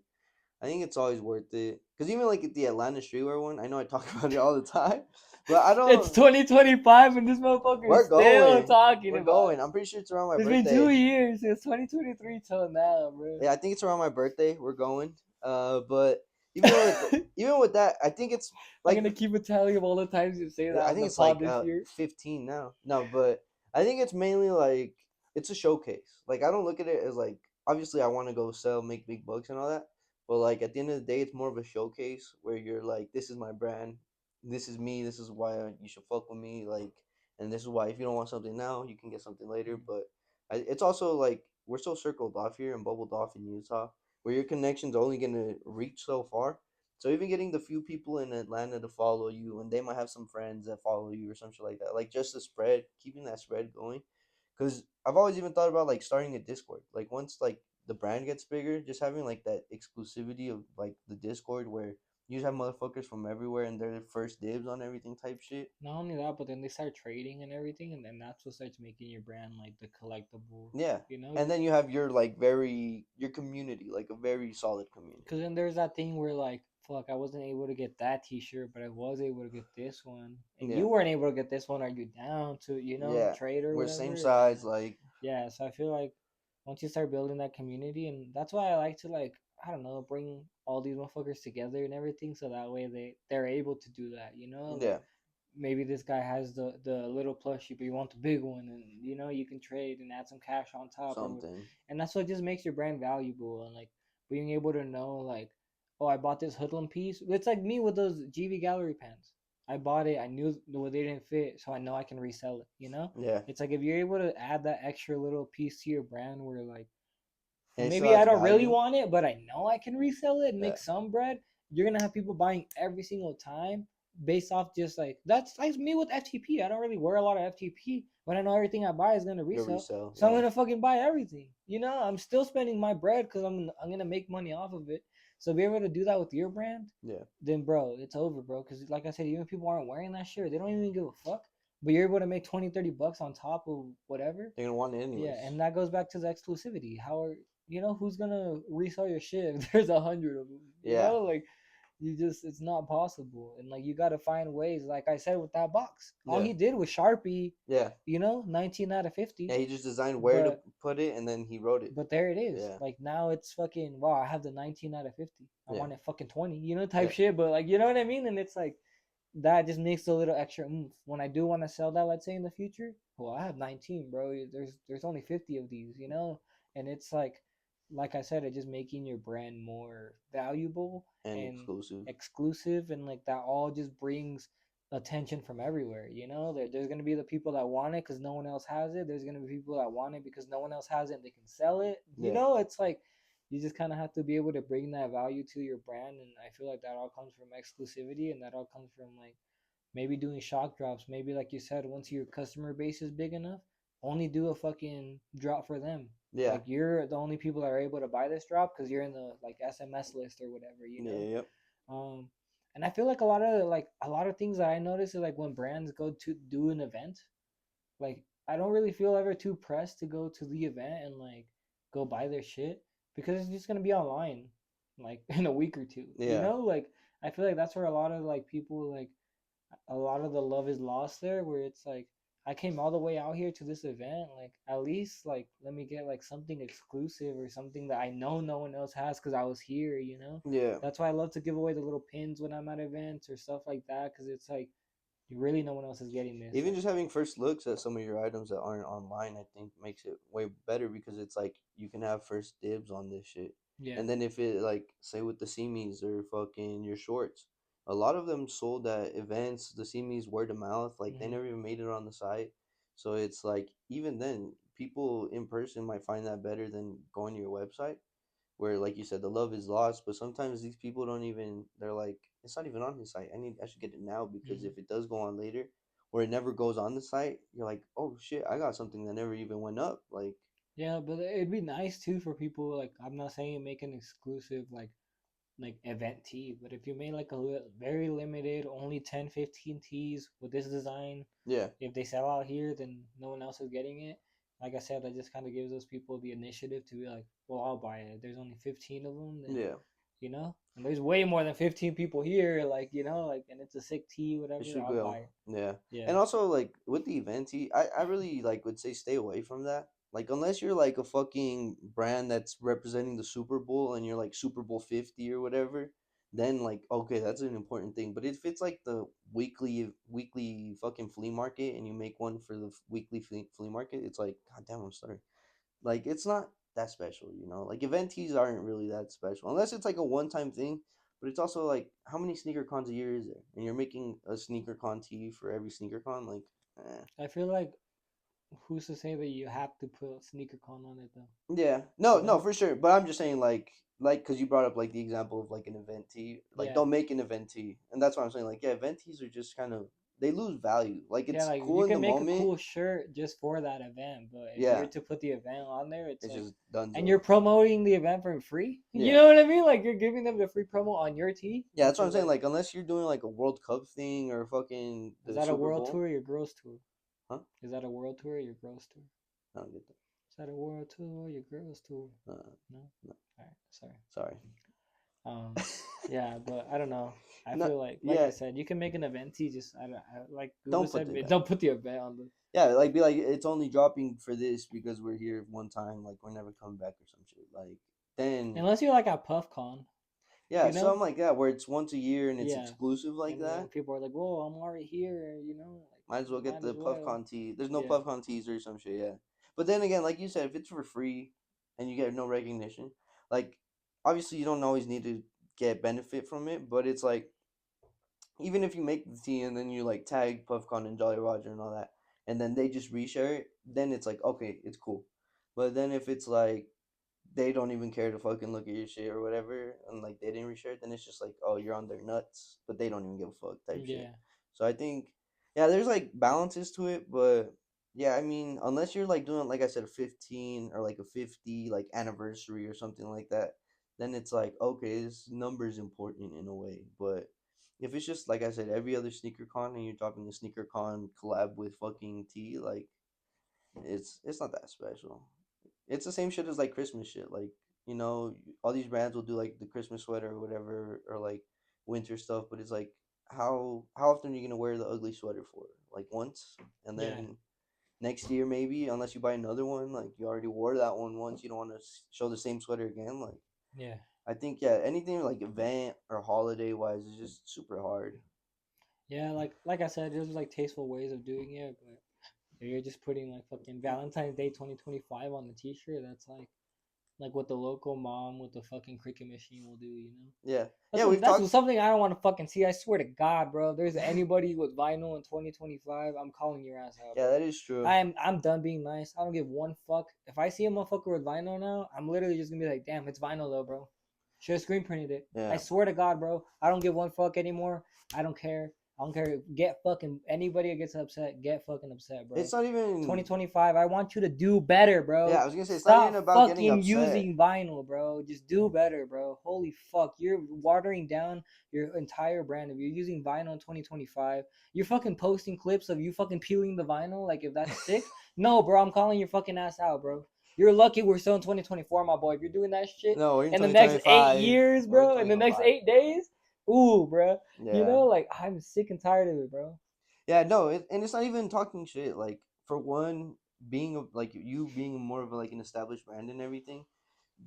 I think it's always worth it. Because even like at the Atlanta streetwear one, I know I talk about it all the time, but I don't. It's 2025 and this motherfucker We're is still going. talking We're about going. it. I'm pretty sure it's around my It's birthday. been 2 years since 2023 till now, bro. Yeah, I think it's around my birthday. We're going. But even with that, I think it's I'm like gonna keep a tally of all the times you say that I on think the it's pod like this year. 15 now. No, but I think it's mainly like it's a showcase. Like I don't look at it as like obviously I want to go sell, make big bucks and all that. But like at the end of the day, it's more of a showcase where you're like, this is my brand, this is me, this is why you should fuck with me, like, and this is why if you don't want something now, you can get something later. But it's also like we're so circled off here and bubbled off in Utah, where your connection's only gonna reach so far. So even getting the few people in Atlanta to follow you, and they might have some friends that follow you or something like that, like just the spread, keeping that spread going. Because I've always even thought about like starting a Discord. Like once like the brand gets bigger, just having like that exclusivity of like the Discord where you just have motherfuckers from everywhere and they're the first dibs on everything type shit. Not only that, but then they start trading and everything, and then that's what starts making your brand like the collectible. Yeah, You know, and then you have your like your community, like a very solid community. because then there's that thing where like, fuck, I wasn't able to get that T-shirt, but I was able to get this one, and Yeah. you weren't able to get this one. Are you down to trade or we're whatever? same size, like Yeah, so I feel like once you start building that community, and that's why I like to like I don't know bring all these motherfuckers together and everything, so that way they're able to do that. You know, like, yeah. maybe this guy has the little plushie, but you want the big one, and you can trade and add some cash on top, Something. and that's what just makes your brand valuable, and like being able to know like, oh, I bought this hoodlum piece. It's like me with those GV Gallery pants. I bought it. I knew they didn't fit, so I know I can resell it. Yeah. It's like if you're able to add that extra little piece to your brand, where like And maybe I don't really want it, but I know I can resell it and make some bread. You're gonna have people buying every single time based off just like that's like me with FTP. I don't really wear a lot of FTP, but I know everything I buy is gonna resell. So I'm gonna fucking buy everything. I'm still spending my bread because I'm gonna make money off of it. So be able to do that with your brand, then bro, it's over, bro. Because like I said, even if people aren't wearing that shirt, they don't even give a fuck. But you're able to make 20-30 bucks on top of whatever. They're gonna want it anyways. Yeah, and that goes back to the exclusivity. Who's gonna resell your shit if there's 100 of them? You know, like You just it's not possible, and like you got to find ways. Like I said with that box, all Yeah. he did was Sharpie, Yeah. 19 out of 50. Yeah, he just designed where to But put it and then he wrote it. there it is. Yeah. Like now it's fucking wow. I have the 19 out of 50. I Yeah. want it fucking 20, type Yeah. shit. But like you know what I mean, and it's like that just makes a little extra oomph. When I do want to sell that, let's say in the future, well, I have 19, bro. There's only 50 of these, and it's like I said, it's just making your brand more valuable And and exclusive. exclusive, and like that all just brings attention from everywhere. There's gonna be the people that want it because no one else has it. There's gonna be people that want it because no one else has it and they can sell it. Yeah. It's like you just kind of have to be able to bring that value to your brand, and I feel like that all comes from exclusivity, and that all comes from like maybe doing shock drops. Maybe like you said, once your customer base is big enough, only do a fucking drop for them. Yeah. Like you're the only people that are able to buy this drop because you're in the like SMS list or whatever. Yeah. Yep. um and I feel like a lot of things that I notice is like when brands go to do an event, like I don't really feel ever too pressed to go to the event and like go buy their shit because it's just gonna be online like in a week or two. Yeah. Like I feel like that's where a lot of like people like a lot of the love is lost there, where it's like I came all the way out here to this event, like at least like let me get like something exclusive or something that I know no one else has because I was here. Yeah. That's why I love to give away the little pins when I'm at events or stuff like that, because it's like really no one else is getting this. Even just having first looks at some of your items that aren't online, I think makes it way better because it's like you can have first dibs on this shit. Yeah. And then if it like say with the seamies or fucking your shorts, a lot of them sold at events. The seamies word of mouth, like they Hmm. never even made it on the site. So it's like even then, people in person might find that better than going to your website where like you said the love is lost, but sometimes these people don't even, they're like it's not even on his site, I should get it now because Hmm. if it does go on later or it never goes on the site, you're like, oh shit, I got something that never even went up, like. Yeah, but it'd be nice too for people like I'm not saying make an exclusive like event tee, but if you made like a very limited, only 10, 15 tees with this design, Yeah. if they sell out here, then no one else is getting it. Like I said, that just kind of gives those people the initiative to be like, well, I'll buy it. If there's only 15 of them, then Yeah, and there's way more than 15 people here, like like, and it's a sick tee, it whatever. should I'll go. buy it. Yeah. Yeah, And also like with the event, I really like would say stay away from that. Like unless you're like a fucking brand that's representing the Super Bowl and you're like Super Bowl 50 or whatever, then like okay, that's an important thing. But if it's like the weekly fucking flea market and you make one for the weekly flea market, it's like god damn, I'm sorry. Like it's not that special. Like event tees aren't really that special unless it's like a one-time thing. But it's also like how many sneaker cons a year is there? And you're making a sneaker con tee for every sneaker con, like, I feel like who's to say that you have to put sneaker con on it though? yeah, no, You no, know? for sure. But I'm just saying, like, because you brought up like the example of like an event tee, like Yeah. don't make an event tee, and that's what I'm saying. Like, yeah, event tees are just kind of they lose value. Like Yeah, it's like cool you in the can make a moment. cool shirt just for that event, but if Yeah, you're to put the event on there, it's it's like, just and donezo. you're promoting the event for free. You Yeah. know what I mean? Like you're giving them the free promo on your tee, Yeah, that's which what I'm is saying. like, Like, unless you're doing like a World Cup thing or fucking is the that a Super world Bowl, tour or your girls tour? huh? Is that a world tour or your girls tour? I don't get Is that a world tour or your girls tour? that. No. No, All right, sorry. sorry. Yeah, but I don't know. I No, feel like I yeah, said, you can make an event tee. Just like Google don't put said, the event. don't put the event on the. Yeah, like be like it's only dropping for this because we're here one time. Like we're never coming back or some shit. Like then, Unless you're like at PuffCon, yeah, you know? something like that where it's once a year and it's Yeah. exclusive like And then that. people are like, "Whoa, I'm already here," Might as well like get might the as well. PuffCon tee. There's no Yeah, PuffCon tees or some shit. Yeah, but then again, like you said, if it's for free and you get no recognition, like obviously you don't always need to get benefit from it, but it's like even if you make the tee and then you like tag PuffCon and Jolly Roger and all that, and then they just reshare it, then it's like okay, it's cool. But then if it's like they don't even care to fucking look at your shit or whatever, and like they didn't reshare it, then it's just like oh you're on their nuts, but they don't even give a fuck type shit. yeah. So I think yeah, there's like balances to it, but yeah, I mean unless you're like doing like I said a 15 or like a 50 like anniversary or something like that, then it's like okay, this number is important in a way, but if it's just like I said, every other sneaker con and you're dropping a sneaker con collab with fucking T, like it's not that special. It's the same shit as like Christmas shit. Like all these brands will do like the Christmas sweater or whatever, or like winter stuff, but it's like how often are you gonna wear the ugly sweater for? Like once, and Yeah, then next year maybe, unless you buy another one. Like you already wore that one once, you don't want to show the same sweater again. Like yeah, I think yeah, anything like event or holiday wise is just super hard. yeah. Like I said, there's like tasteful ways of doing it, but if you're just putting like fucking Valentine's Day 2025 on the T-shirt, that's like what the local mom with the fucking cricket machine will do, you know? Yeah, That's yeah, what we've that's talked. something I don't want to fucking see. I swear to God, bro. If there's anybody with vinyl in 2025, I'm calling your ass out, Yeah, bro. that is true. I'm done being nice. I don't give one fuck. If I see a motherfucker with vinyl now, I'm literally just gonna be like, damn, it's vinyl though, bro. Should have screen printed it. I Yeah, swear to God, bro. I don't give one fuck anymore. I don't care. I don't care. Get fucking anybody that gets upset. Get fucking upset, bro. it's not even. 2025. I want you to do better, Yeah, bro. I was gonna say it's not even Stop about getting fucking upset. using vinyl, bro. Just do better, bro. Holy fuck. You're watering down your entire brand. If you're using vinyl in 2025, you're fucking posting clips of you fucking peeling the vinyl. Like, if that's sick. No, bro. I'm calling your fucking ass out, bro. You're lucky we're still in 2024, my boy. If you're doing that shit No, we're in in the next 8 2025. years, We're in bro, in the next 2025. 8 days, ooh, bro. You Yeah, know, like, I'm sick and tired of it, bro. yeah, no, and it's not even talking shit. Like for one, being like you being more of like an established brand and everything,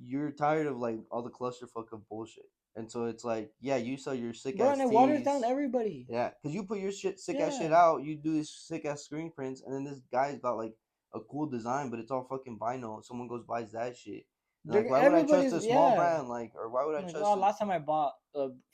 you're tired of like all the clusterfuck of bullshit. And so it's like, yeah, you sell your sick Bro, ass and it waters down tees. everybody. Yeah, because you put your shit sick ass shit Yeah. out, you do this sick ass screen prints, and then this guy's got like a cool design, but it's all fucking vinyl. Someone goes buys that shit. And like, why would I trust Everybody's, a small yeah. brand? Like, or why would I Like, trust? oh, last time I bought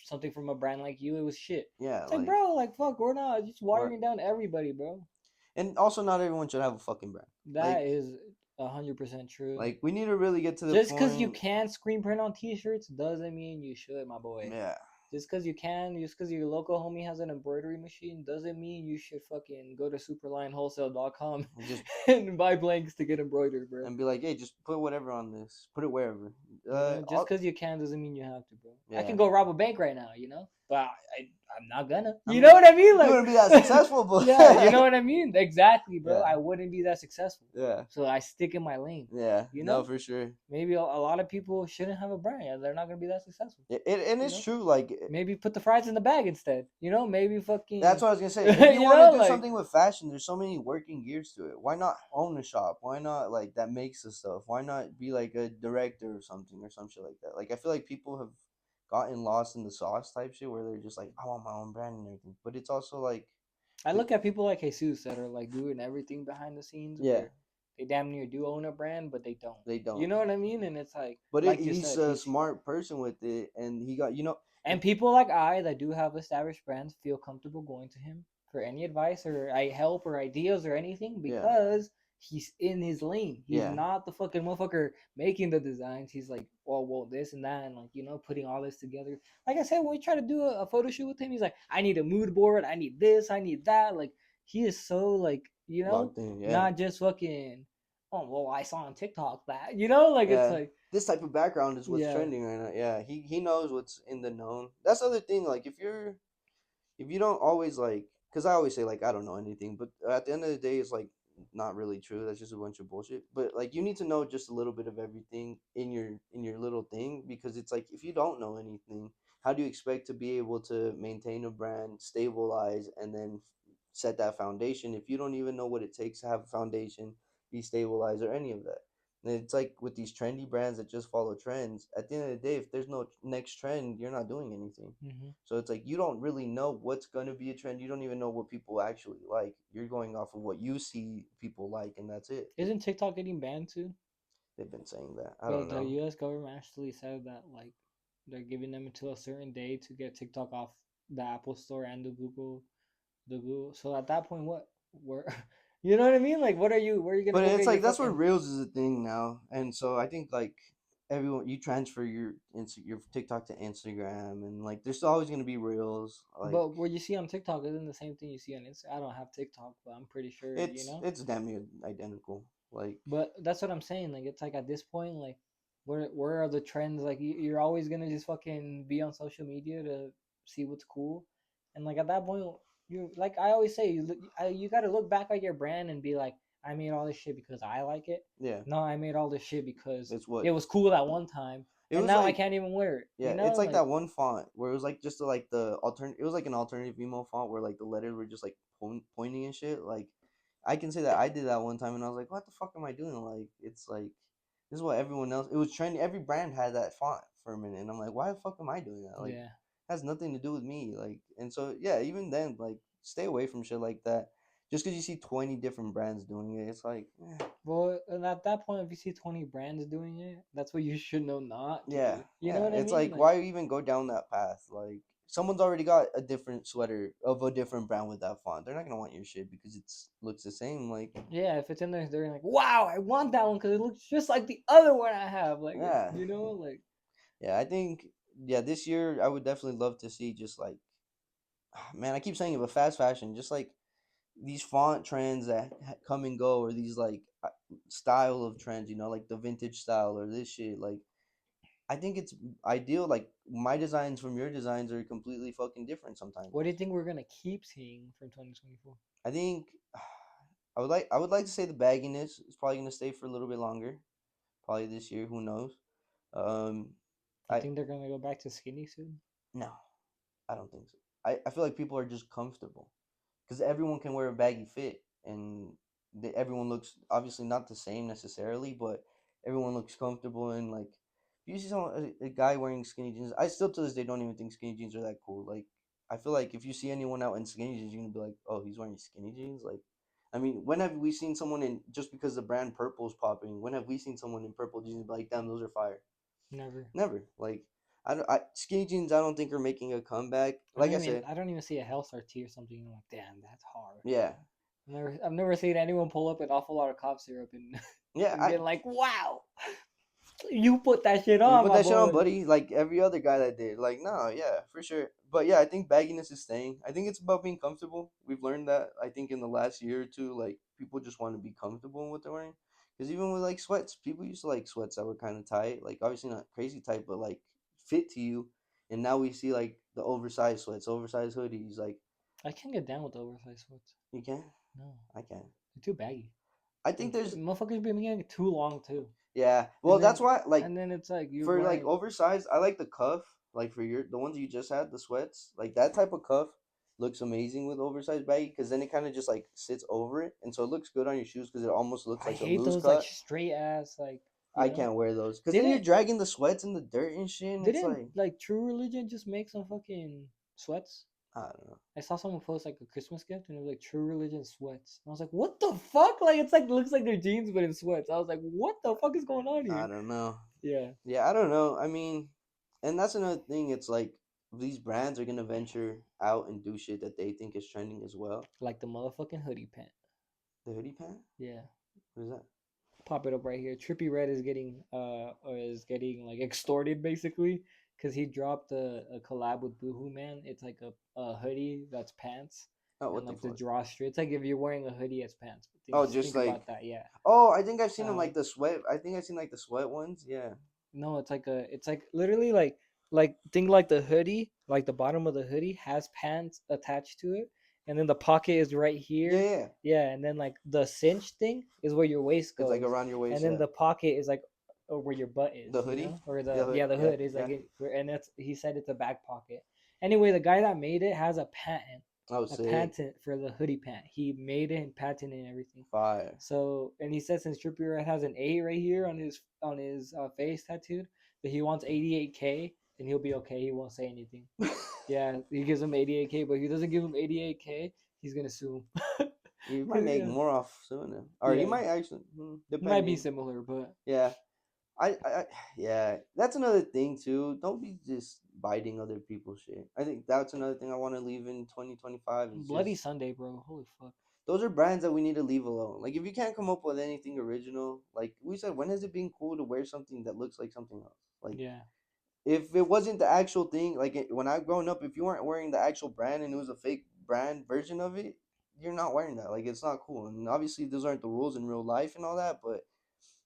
something from a brand like you, it was shit. Yeah, It's like, like, bro, like, fuck, we're not just what? watering down everybody, bro. And also, not everyone should have a fucking brand. That is 100% true. Like, we need to really get to the Just because you point. can screen print on T-shirts doesn't mean you should, my boy. Yeah, Just because you can, just because your local homie has an embroidery machine, doesn't mean you should fucking go to superlinewholesale.com just and buy blanks to get embroidered, bro. and be like, hey, just put whatever on this. Put it wherever. You know, just All, because you can doesn't mean you have to, bro. I yeah. can go rob a bank right now, you know, but I'm not gonna. I You mean, know what I mean? you Like, wouldn't be that successful, but yeah, you know what I mean? Exactly, bro. yeah, I wouldn't be that successful. yeah, So I stick in my lane. yeah. You No, know, for sure. maybe a lot of people shouldn't have a brand. Yeah, they're not gonna be that successful. And You it's know, true. Like maybe put the fries in the bag instead. You know, maybe that's fucking, what I was gonna say. If you you want to know, do like something with fashion, there's so many working gears to it. Why not own a shop? Why not like that makes the stuff? Why not be like a director or something or some shit like that? Like I feel like people have gotten lost in the sauce type shit where they're just like, I want my own brand and everything. But it's also like, I look at people like Jesus that are like doing everything behind the scenes yeah, where they damn near do own a brand, but they don't. they don't. You know what I mean? And it's But like you he's said, a he's smart person with it, and he got and people like I that do have established brands feel comfortable going to him for any advice or I help or ideas or anything yeah, because he's in his lane. He's yeah, not the fucking motherfucker making the designs. He's like, well, this and that, and like putting all this together. Like I said, when we try to do a photo shoot with him, he's like, I need a mood board, I need this, I need that. Like he is so like locked in, yeah, not just fucking. Oh well, I saw on TikTok that like it's yeah. like This type of background is what's yeah. trending right now. Yeah, he knows what's in the known. That's the other thing. Like if you don't always like, because I always say like I don't know anything, but at the end of the day, it's like not really true. That's just a bunch of bullshit. But like you need to know just a little bit of everything in your little thing, because it's like if you don't know anything, how do you expect to be able to maintain a brand, stabilize, and then set that foundation if you don't even know what it takes to have a foundation, be stabilized, or any of that? And it's like with these trendy brands that just follow trends. At the end of the day, if there's no next trend, you're not doing anything. Hmm. So it's like you don't really know what's gonna be a trend. You don't even know what people actually like. You're going off of what you see people like, and that's it. Isn't TikTok getting banned too? They've been saying that. I Bro, don't the know. U.S. government actually said that like they're giving them until a certain day to get TikTok off the Apple Store and the Google. So at that point, what? Where? You know what I mean? Like, what are you? Where are you gonna But go it's get your like that's where fucking? Reels is a thing now, and so I think like everyone you transfer your TikTok to Instagram, and like there's always gonna be Reels. Like But what you see on TikTok isn't the same thing you see on Instagram. I don't have TikTok, but I'm pretty sure you know. it's damn near identical. Like But that's what I'm saying. Like, it's like at this point, like, where are the trends? Like, you're always gonna just fucking be on social media to see what's cool, and like at that point, you like I always say, you got to look back at your brand and be like, I made all this shit because I like it. yeah, No, I made all this shit because it's what it was cool that one time. It and was now I like can't even wear it. yeah, it's like Like that one font where it was like just like the alternate. It was like an alternative emo font where like the letters were just like pointing and shit. Like I can say that I did that one time, and I was like, "What the fuck am I doing?" Like it's like this is what everyone else. It was trending. Every brand had that font for a minute, and I'm like, "Why the fuck am I doing that?" Like yeah. has nothing to do with me. Like and so yeah, even then, like stay away from shit like that. Just because you see 20 different brands doing it, it's like, Well, and at that point, if you see 20 brands doing it, that's what you should know not to yeah, do. You know yeah. what I It's mean? like Like, why even go down that path? Like someone's already got a different sweater of a different brand with that font. They're not gonna want your shit because it's looks the same. Like yeah, if it's in there, they're like, wow, I want that one because it looks just like the other one I have. Like, yeah, you know, like, yeah. I think yeah, this year I would definitely love to see just like man, I keep saying it, but fast fashion, just like these font trends that come and go, or these like style of trends, you know, like the vintage style or this shit. Like I think it's ideal. Like my designs from your designs are completely fucking different sometimes. what do you think we're gonna keep seeing from 2024? I think I would like to say the bagginess is probably gonna stay for a little bit longer. Probably this year, who knows? Um, You I think they're gonna go back to skinny soon? no, I don't think so. I feel like people are just comfortable because everyone can wear a baggy fit, and everyone looks obviously not the same necessarily, but everyone looks comfortable and like. If you see someone, a guy wearing skinny jeans, I still to this day don't even think skinny jeans are that cool. Like, I feel like if you see anyone out in skinny jeans, you're gonna be like, oh, he's wearing skinny jeans. Like, I mean, when have we seen someone in just because the brand purple is popping? When have we seen someone in purple jeans and be like, damn, those are fire? Never. Never. Like, skinny jeans, I don't think are making a comeback. Like I said, I don't even see a Hell Star tee or something. I'm like, damn, that's hard. yeah, I've never seen anyone pull up an awful lot of cough syrup and yeah. and been like, wow, you put that shit You on, put my that shit on, boy. buddy. Like every other guy that did. Like, no, yeah, for sure. But yeah, I think bagginess is staying. I think it's about being comfortable. We've learned that. I think in the last year or two, like people just want to be comfortable in what they're wearing. Because even with like sweats, people used to like sweats that were kind of tight. Like obviously not crazy tight, but like fit to you. And now we see like the oversized sweats, oversized hoodies. Like I can't get down with the oversized sweats. you can't. No, I can. they're too baggy. I think there's Motherfuckers been making it too long too. yeah. Well, And that's then why like and then it's like you're for like wearing. oversized, I like the cuff. Like for your the ones you just had, the sweats, like that type of cuff looks amazing with oversized baggy because then it kind of just like sits over it, and so it looks good on your shoes because it almost looks I like a hate loose those like cut. straight ass like you I know. can't wear those because then you're Didn't dragging the sweats in the dirt and shit, and it's didn't like like True Religion just make some fucking sweats? I don't know. I saw someone post like a Christmas gift and it was like True Religion sweats. And I was like, what the fuck? Like it's like looks like they're jeans but in sweats. I was like, what the fuck is going on I here? don't know. Yeah. Yeah, I don't know. I mean, and that's another thing. It's like these brands are gonna venture out and do shit that they think is trending as well. Like the motherfucking hoodie pant. The hoodie pant. Yeah. What is that? Pop it up right here. Trippy Red is getting like extorted basically because he dropped a collab with Boohoo Man. It's like a hoodie that's pants Oh, and what the like the fuck? drawstring. It's like if you're wearing a hoodie as pants. But Oh, just just think like about that. Yeah. oh, I think I've seen them Um, like the sweat. I think I've seen like the sweat ones. Yeah. No, it's like literally like think like the hoodie, like the bottom of the hoodie has pants attached to it, and then the pocket is right Yeah, here. yeah. Yeah, and then like the cinch thing is where your waist It's like goes, around your and waist. then Yeah. the pocket is like where your butt The is, you hoodie. know, or The the hood. yeah the Yeah, hood is like yeah. and that's he said it's a back pocket. Anyway, the guy that made it has Oh, a sick. patent for the hoodie pant. He made it and patented and everything. Fire. So, and he said since Trippier Red has an A right here on his face tattooed, that he wants 88K, and he'll be okay. He won't say anything. Yeah, he gives him 88K, but if he doesn't give him 88K, he's gonna sue him. You might Cause make yeah, more off soon, or you yeah, might actually, it might be depending. similar, but Yeah. Yeah. That's another thing too. Don't be just biting other people's shit. I think that's another thing I want to leave in 2025 is Bloody just Sunday, bro. Holy fuck. those are brands that we need to leave alone. Like if you can't come up with anything original, like we said, when has it been cool to wear something that looks like something else? Like Yeah, if it wasn't the actual thing, like when I growing up, if you weren't wearing the actual brand and it was a fake brand version of it, you're not wearing that. Like it's not cool. And obviously those aren't the rules in real life and all that, but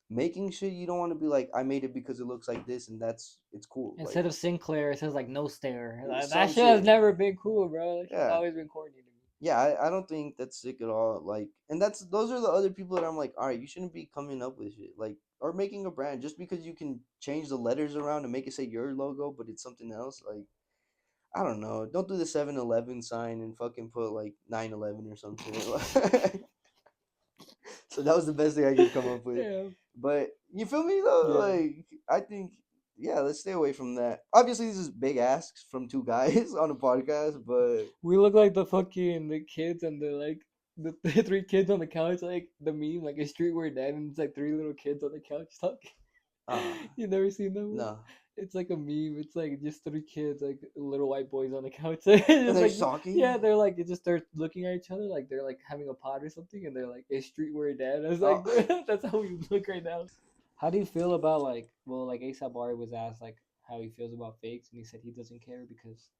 making shit you don't want to be like I made it because it looks like this and that's it's cool. Like instead of Sinclair, it says like no stare. That some shit has shit. never been cool, bro. That shit's Yeah. always been corny to me. Yeah, I don't think that's sick at all. Like, and that's those are the other people that I'm like, all right, you shouldn't be coming up with shit. Like, or making a brand just because you can change the letters around and make it say your logo, but it's something else. Like I don't know. Don't do the 7-Eleven sign and fucking put like 9-11 or some shit. So that was the best thing I could come up with. Yeah. But you feel me though? Yeah. Like I think yeah, let's stay away from that. Obviously, this is big asks from two guys on a podcast, but We look like the kids and the three kids on the couch, like the meme, like a streetwear dad, and it's like three little kids on the couch talking. uh You never seen that one? no. It's like a meme. It's like just three kids, like little white boys on the couch. And Just they're like just talking. yeah, they're like it just start looking at each other like they're like having a pod or something, and they're like a streetwear dad. I was Uh, like, that's how we look right now. How do you feel about like well like ASAP Bari was asked like how he feels about fakes, and he said he doesn't care because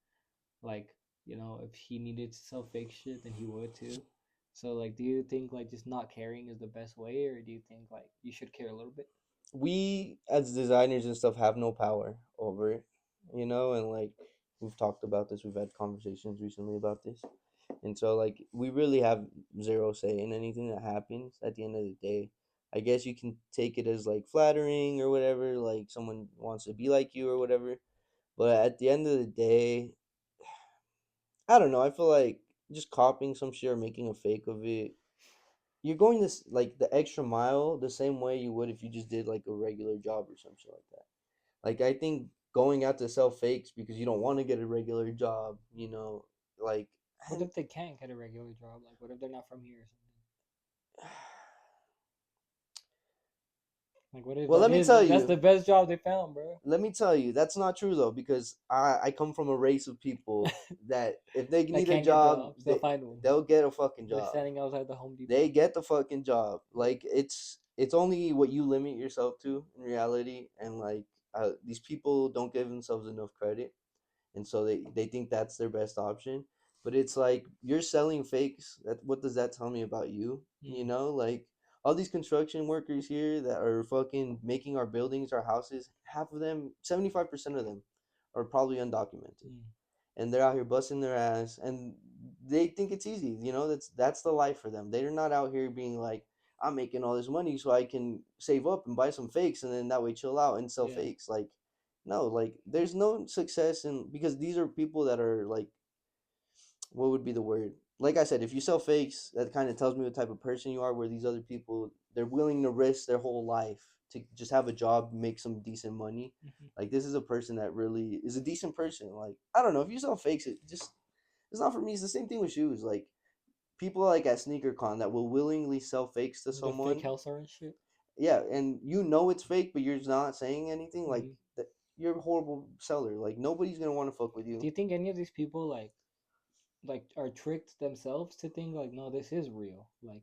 like if he needed to sell fake shit then he would too. So like do you think like just not caring is the best way, or do you think like you should care a little bit? we as designers and stuff have no power over it, and like we've talked about this, we've had conversations recently about this. And so like we really have zero say in anything that happens at the end of the day. I guess you can take it as like flattering or whatever, like someone wants to be like you or whatever. But at the end of the day, I don't know. I feel like just copying some shit or making a fake of it, you're going this like the extra mile the same way you would if you just did like a regular job or some shit like that. Like I think going out to sell fakes because you don't want to get a regular job, like What if they can't get a regular job? Like what if they're not from here or something? Like what if well, that is that's the best job they found, bro? let me tell you, that's not true though, because I come from a race of people that if they That need a can't get job, jobs, they'll find one. they'll get a fucking They're job. standing outside the Home Depot. They get the fucking job. Like it's only what you limit yourself to in reality, and like these people don't give themselves enough credit, and so they think that's their best option. But it's like you're selling fakes. That what does that tell me about you? Mm, Like all these construction workers here that are fucking making our buildings, our houses, half of them, 75% of them, are probably undocumented, mm, and they're out here busting their ass, and they think it's easy. That's the life for them. They're not out here being like, I'm making all this money so I can save up and buy some fakes and then that way chill out and sell yeah. fakes. Like, no, like there's no success in because these are people that are like, what would be the word? Like I said, if you sell fakes, that kind of tells me what type of person you are. Where these other people, they're willing to risk their whole life to just have a job, make some decent money. Hmm. Like this is a person that really is a decent person. Like I don't know, if you sell fakes, it's not for me. It's the same thing with shoes. Like people like at SneakerCon that will willingly sell fakes to Like a fake someone. Hellstar and shit. Yeah, and it's fake, but you're not saying anything. Like Hmm. you're a horrible seller. Like nobody's gonna want to fuck with Do you. you think any of these people like are tricked themselves to think like no this is real, like,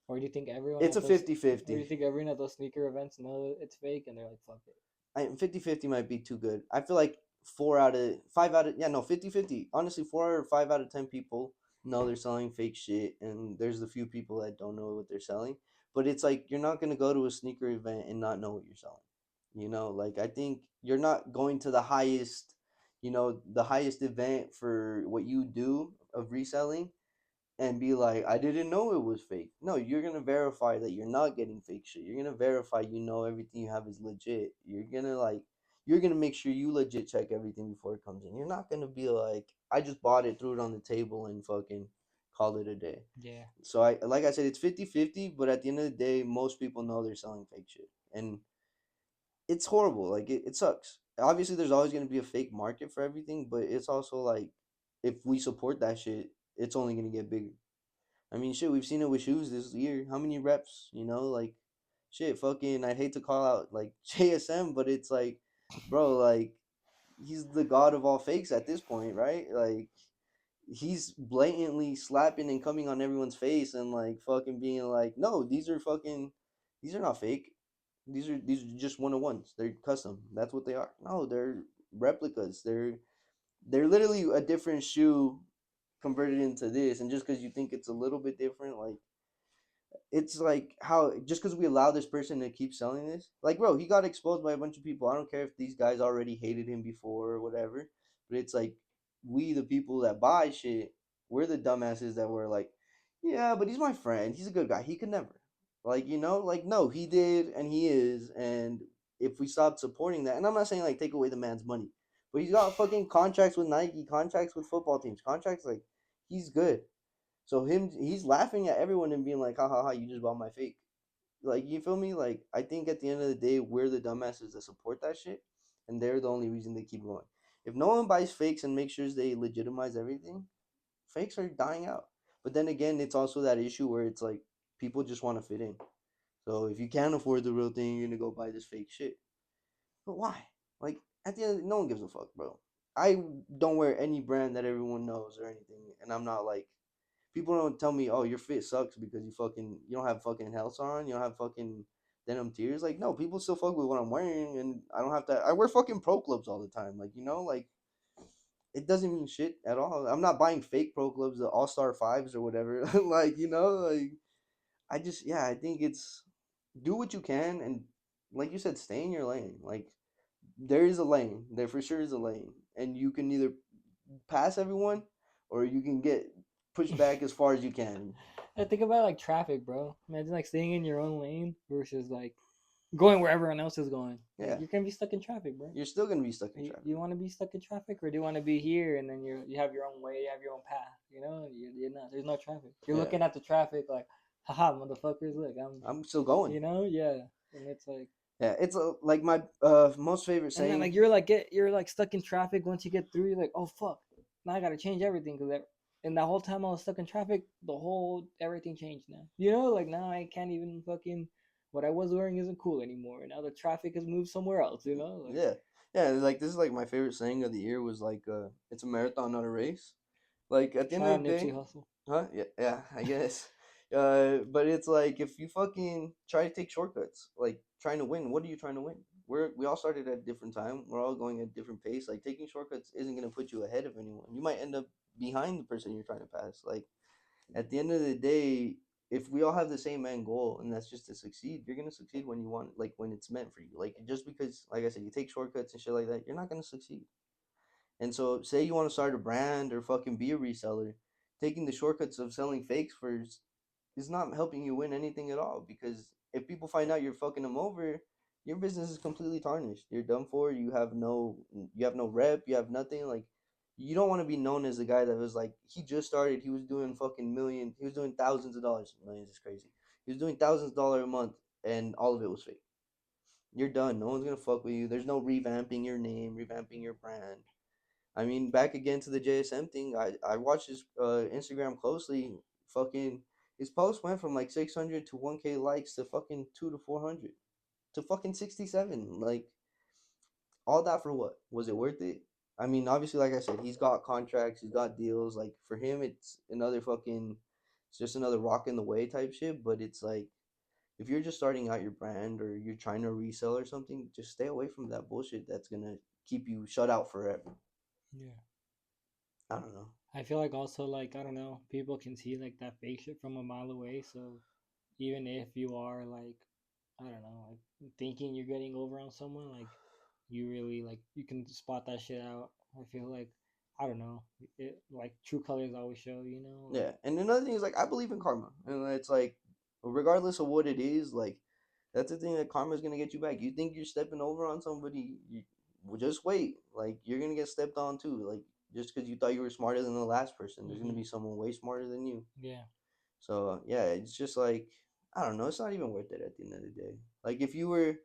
or do you think everyone It's at a those, 50-50. or do you think everyone at those sneaker events know it's fake and they're like fuck it? 50-50 might be too good. I feel like 4 out of 5 out of yeah, no, 50-50. Honestly, 4 or 5 out of 10 people know they're selling fake shit, and there's the few people that don't know what they're selling. But it's like you're not gonna go to a sneaker event and not know what you're selling. Like I think you're not going to the highest event for what you do of reselling and be like, I didn't know it was fake. No, you're gonna verify that you're not getting fake shit. You're gonna verify everything you have is legit. You're gonna make sure you legit check everything before it comes in. You're not gonna be like, I just bought it, threw it on the table and fucking call it a day. Yeah. So I like I said, it's 50-50, but at the end of the day, most people know they're selling fake shit. And it's horrible. Like it sucks. Obviously there's always gonna be a fake market for everything, but it's also like if we support that shit, it's only gonna get bigger. I mean, shit, we've seen it with shoes this year. How many reps, like, shit, fucking, I hate to call out, like, JSM, but it's like, bro, like, he's the god of all fakes at this point, right? Like, he's blatantly slapping and coming on everyone's face and, like, fucking being like, no, these are not fake. These are just one-on-ones. They're custom. That's what they are. No, they're replicas. They're literally a different shoe converted into this, and just because you think it's a little bit different, like it's like how just because we allow this person to keep selling this, like bro, he got exposed by a bunch of people. I don't care if these guys already hated him before or whatever, but it's like we the people that buy shit, we're the dumbasses that were like, yeah, but he's my friend, he's a good guy, he could never. Like, like, no, he did and he is. And if we stop supporting that, and I'm not saying like take away the man's money, but he's got fucking contracts with Nike, contracts with football teams, contracts, like, he's good. So he's laughing at everyone and being like, ha ha ha, you just bought my fake. Like, you feel me? Like, I think at the end of the day, we're the dumbasses that support that shit, and they're the only reason they keep going. If no one buys fakes and makes sure they legitimize everything, fakes are dying out. But then again, it's also that issue where it's like people just want to fit in. So if you can't afford the real thing, you're gonna go buy this fake shit. But why? Like, at the end, no one gives a fuck, bro. I don't wear any brand that everyone knows or anything, and I'm not like, people don't tell me, oh, your fit sucks because you don't have fucking health on, you don't have fucking denim tears. Like, no, people still fuck with what I'm wearing, and I don't have to. I wear fucking pro clubs all the time. Like, like, it doesn't mean shit at all. I'm not buying fake pro clubs, the All Star fives or whatever. Like, like, I just, yeah, I think it's, do what you can, and like you said, stay in your lane. Like, there is a lane. There for sure is a lane, and you can either pass everyone or you can get pushed back as far as you can. I think about like traffic, bro. Imagine like staying in your own lane versus like going where everyone else is going. Like Yeah, you're gonna be stuck in traffic, bro. you're still gonna be stuck in traffic. You want to be stuck in traffic, or do you want to be here and then you have your own way, you have your own path? You're not. There's no traffic. You're Yeah, looking at the traffic like, haha, motherfuckers, look, I'm still going. yeah. And it's like, Yeah, it's like my most favorite and then saying. like you're like stuck in traffic. Once you get through, you're like, oh fuck, now I gotta change everything because and that whole time I was stuck in traffic, the whole everything changed now. Like now I can't even fucking what I was wearing isn't cool anymore. Now the traffic has moved somewhere else. Like Yeah, yeah, like, this is like my favorite saying of the year was like, it's a marathon, not a race. Like, at the end shout of out the day, Nipsey Hussle. huh? Yeah, yeah, I guess. But it's like, if you fucking try to take shortcuts, like trying to win, what are you trying to win? We all started at a different time. We're all going at different pace. Like, taking shortcuts isn't gonna put you ahead of anyone. You might end up behind the person you're trying to pass. Like, at the end of the day, if we all have the same end goal, and that's just to succeed, you're gonna succeed when you want, like, when it's meant for you. Like, just because, like I said, you take shortcuts and shit like that, you're not gonna succeed. And so, say you want to start a brand or fucking be a reseller, taking the shortcuts of selling fakes first is not helping you win anything at all. Because if people find out you're fucking them over, your business is completely tarnished. You're done for. You have no rep. You have nothing. Like, you don't want to be known as the guy that was like, he just started. He was doing fucking million. He was doing thousands of dollars. Millions is crazy. He was doing thousands of dollars a month, and all of it was fake. You're done. No one's gonna fuck with you. There's no revamping your name, revamping your brand. I mean, back again to the JSM thing. I watched his Instagram closely. Fucking, his post went from like 600 to 1K likes to fucking 2 to 400 to fucking 67. Like, all that for what? Was it worth it? I mean, obviously, like I said, he's got contracts, he's got deals. Like, for him, it's another fucking, it's just another rock in the way type shit. But it's like, if you're just starting out your brand or you're trying to resell or something, just stay away from that bullshit that's gonna keep you shut out forever. Yeah. I don't know. I feel like also like I don't know, people can see like that fake shit from a mile away. So even if you are like I don't know, like thinking you're getting over on someone, like you really like you can spot that shit out. I feel like I don't know, like true colors always show. Like Yeah, and another thing is, like, I believe in karma, and it's like, regardless of what it is, like, that's the thing, that karma is gonna get you back. You think you're stepping over on somebody, well, just wait. Like, you're gonna get stepped on too. Like, just because you thought you were smarter than the last person, there's gonna hmm be someone way smarter than you. yeah, So yeah, it's just like, I don't know. It's not even worth it at the end of the day. Like, if you were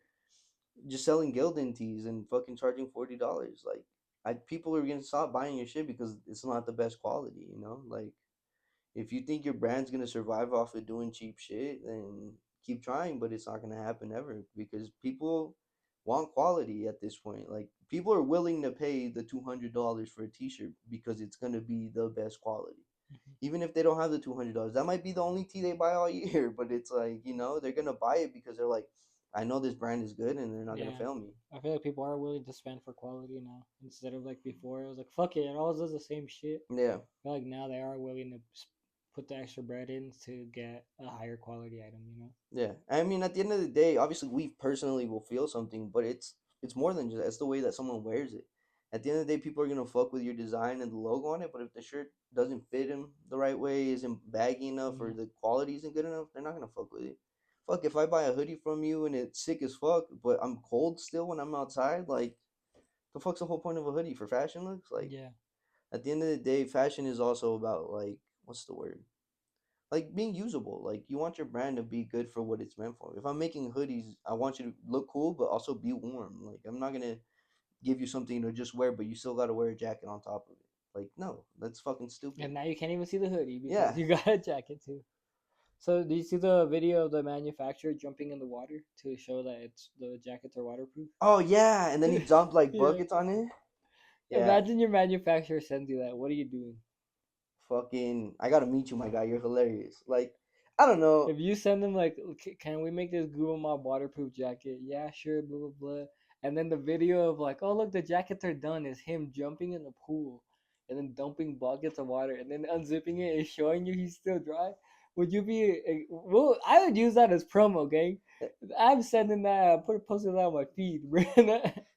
just selling Gildan tees and fucking charging $40, like, people are gonna stop buying your shit because it's not the best quality. Like, if you think your brand's gonna survive off of doing cheap shit, then keep trying, but it's not gonna happen ever because people want quality at this point. Like, people are willing to pay the $200 for a T-shirt because it's gonna be the best quality, hmm even if they don't have the $200. That might be the only tee they buy all year, but it's like, they're gonna buy it because they're like, I know this brand is good and they're not gonna yeah. fail me. I feel like people are willing to spend for quality now instead of like before. It was like fuck it, it always does the same shit. Yeah. I feel like now they are willing to put the extra bread in to get a higher quality item. Yeah, I mean, at the end of the day, obviously, we personally will feel something, but it's more than just, it's the way that someone wears it. At the end of the day, people are gonna fuck with your design and the logo on it, but if the shirt doesn't fit them the right way, isn't baggy enough, or hmm the quality isn't good enough, they're not gonna fuck with it. fuck, if I buy a hoodie from you and it's sick as fuck, but I'm cold still when I'm outside, like, the fuck's the whole point of a hoodie for fashion looks? Like, Yeah. at the end of the day, fashion is also about like, what's the word? Like being usable. Like you want your brand to be good for what it's meant for. If I'm making hoodies, I want you to look cool, but also be warm. Like I'm not gonna give you something to just wear, but you still gotta wear a jacket on top of it. Like no, that's fucking stupid. And now you can't even see the hoodie because Yeah. you got a jacket too. So, do you see the video of the manufacturer jumping in the water to show that it's the jackets are waterproof? Oh yeah, and then he dumped like Yeah. buckets on it. Yeah. Imagine your manufacturer sends you that. What are you doing? Fucking, I gotta meet you, my guy. You're hilarious. Like, I don't know. If you send them like, can we make this Google Mob waterproof jacket? Yeah, sure, blah blah blah. And then the video of like, oh look, the jackets are done is him jumping in the pool and then dumping buckets of water and then unzipping it and showing you he's still dry. Would you be? Well, I would use that as promo, gang. I'm sending that. Put posting that on my feed, bro.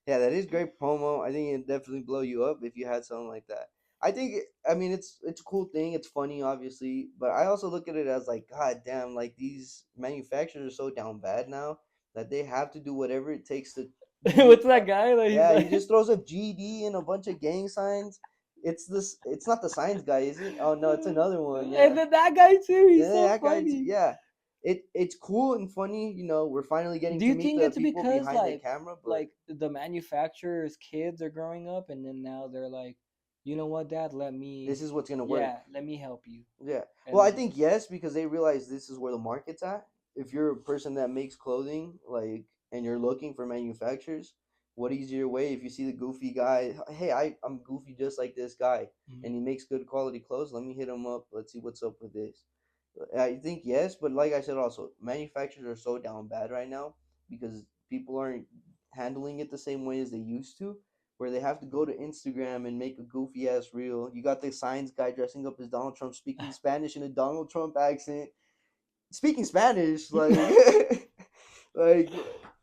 Yeah, that is great promo. I think it'd definitely blow you up if you had something like that. I think I mean it's a cool thing. It's funny, obviously, but I also look at it as like, god damn, like these manufacturers are so down bad now that they have to do whatever it takes to. What's that guy? Like he's Yeah, he like, just throws up GD and a bunch of gang signs. It's this. It's not the signs guy, is it? Oh no, it's another one. and Yeah, then that guy too. He's yeah, so that guy. funny. Yeah, it's cool and funny. You know, we're finally getting Do to you meet think the it's people because behind the camera, but like the manufacturer's kids are growing up and then now they're like, you know what, Dad, let me, this is what's gonna work. yeah, let me help you, Yeah. Well, and I then think yes, because they realize this is where the market's at. If you're a person that makes clothing, like, and you're looking for manufacturers, what easier way if you see the goofy guy? Hey, I'm goofy just like this guy, and Mhm. he makes good quality clothes. Let me hit him up. Let's see what's up with this. I think yes, but like I said, also manufacturers are so down bad right now because people aren't handling it the same way as they used to, where they have to go to Instagram and make a goofy ass reel. You got the signs guy dressing up as Donald Trump, speaking Spanish in a Donald Trump accent, speaking Spanish like like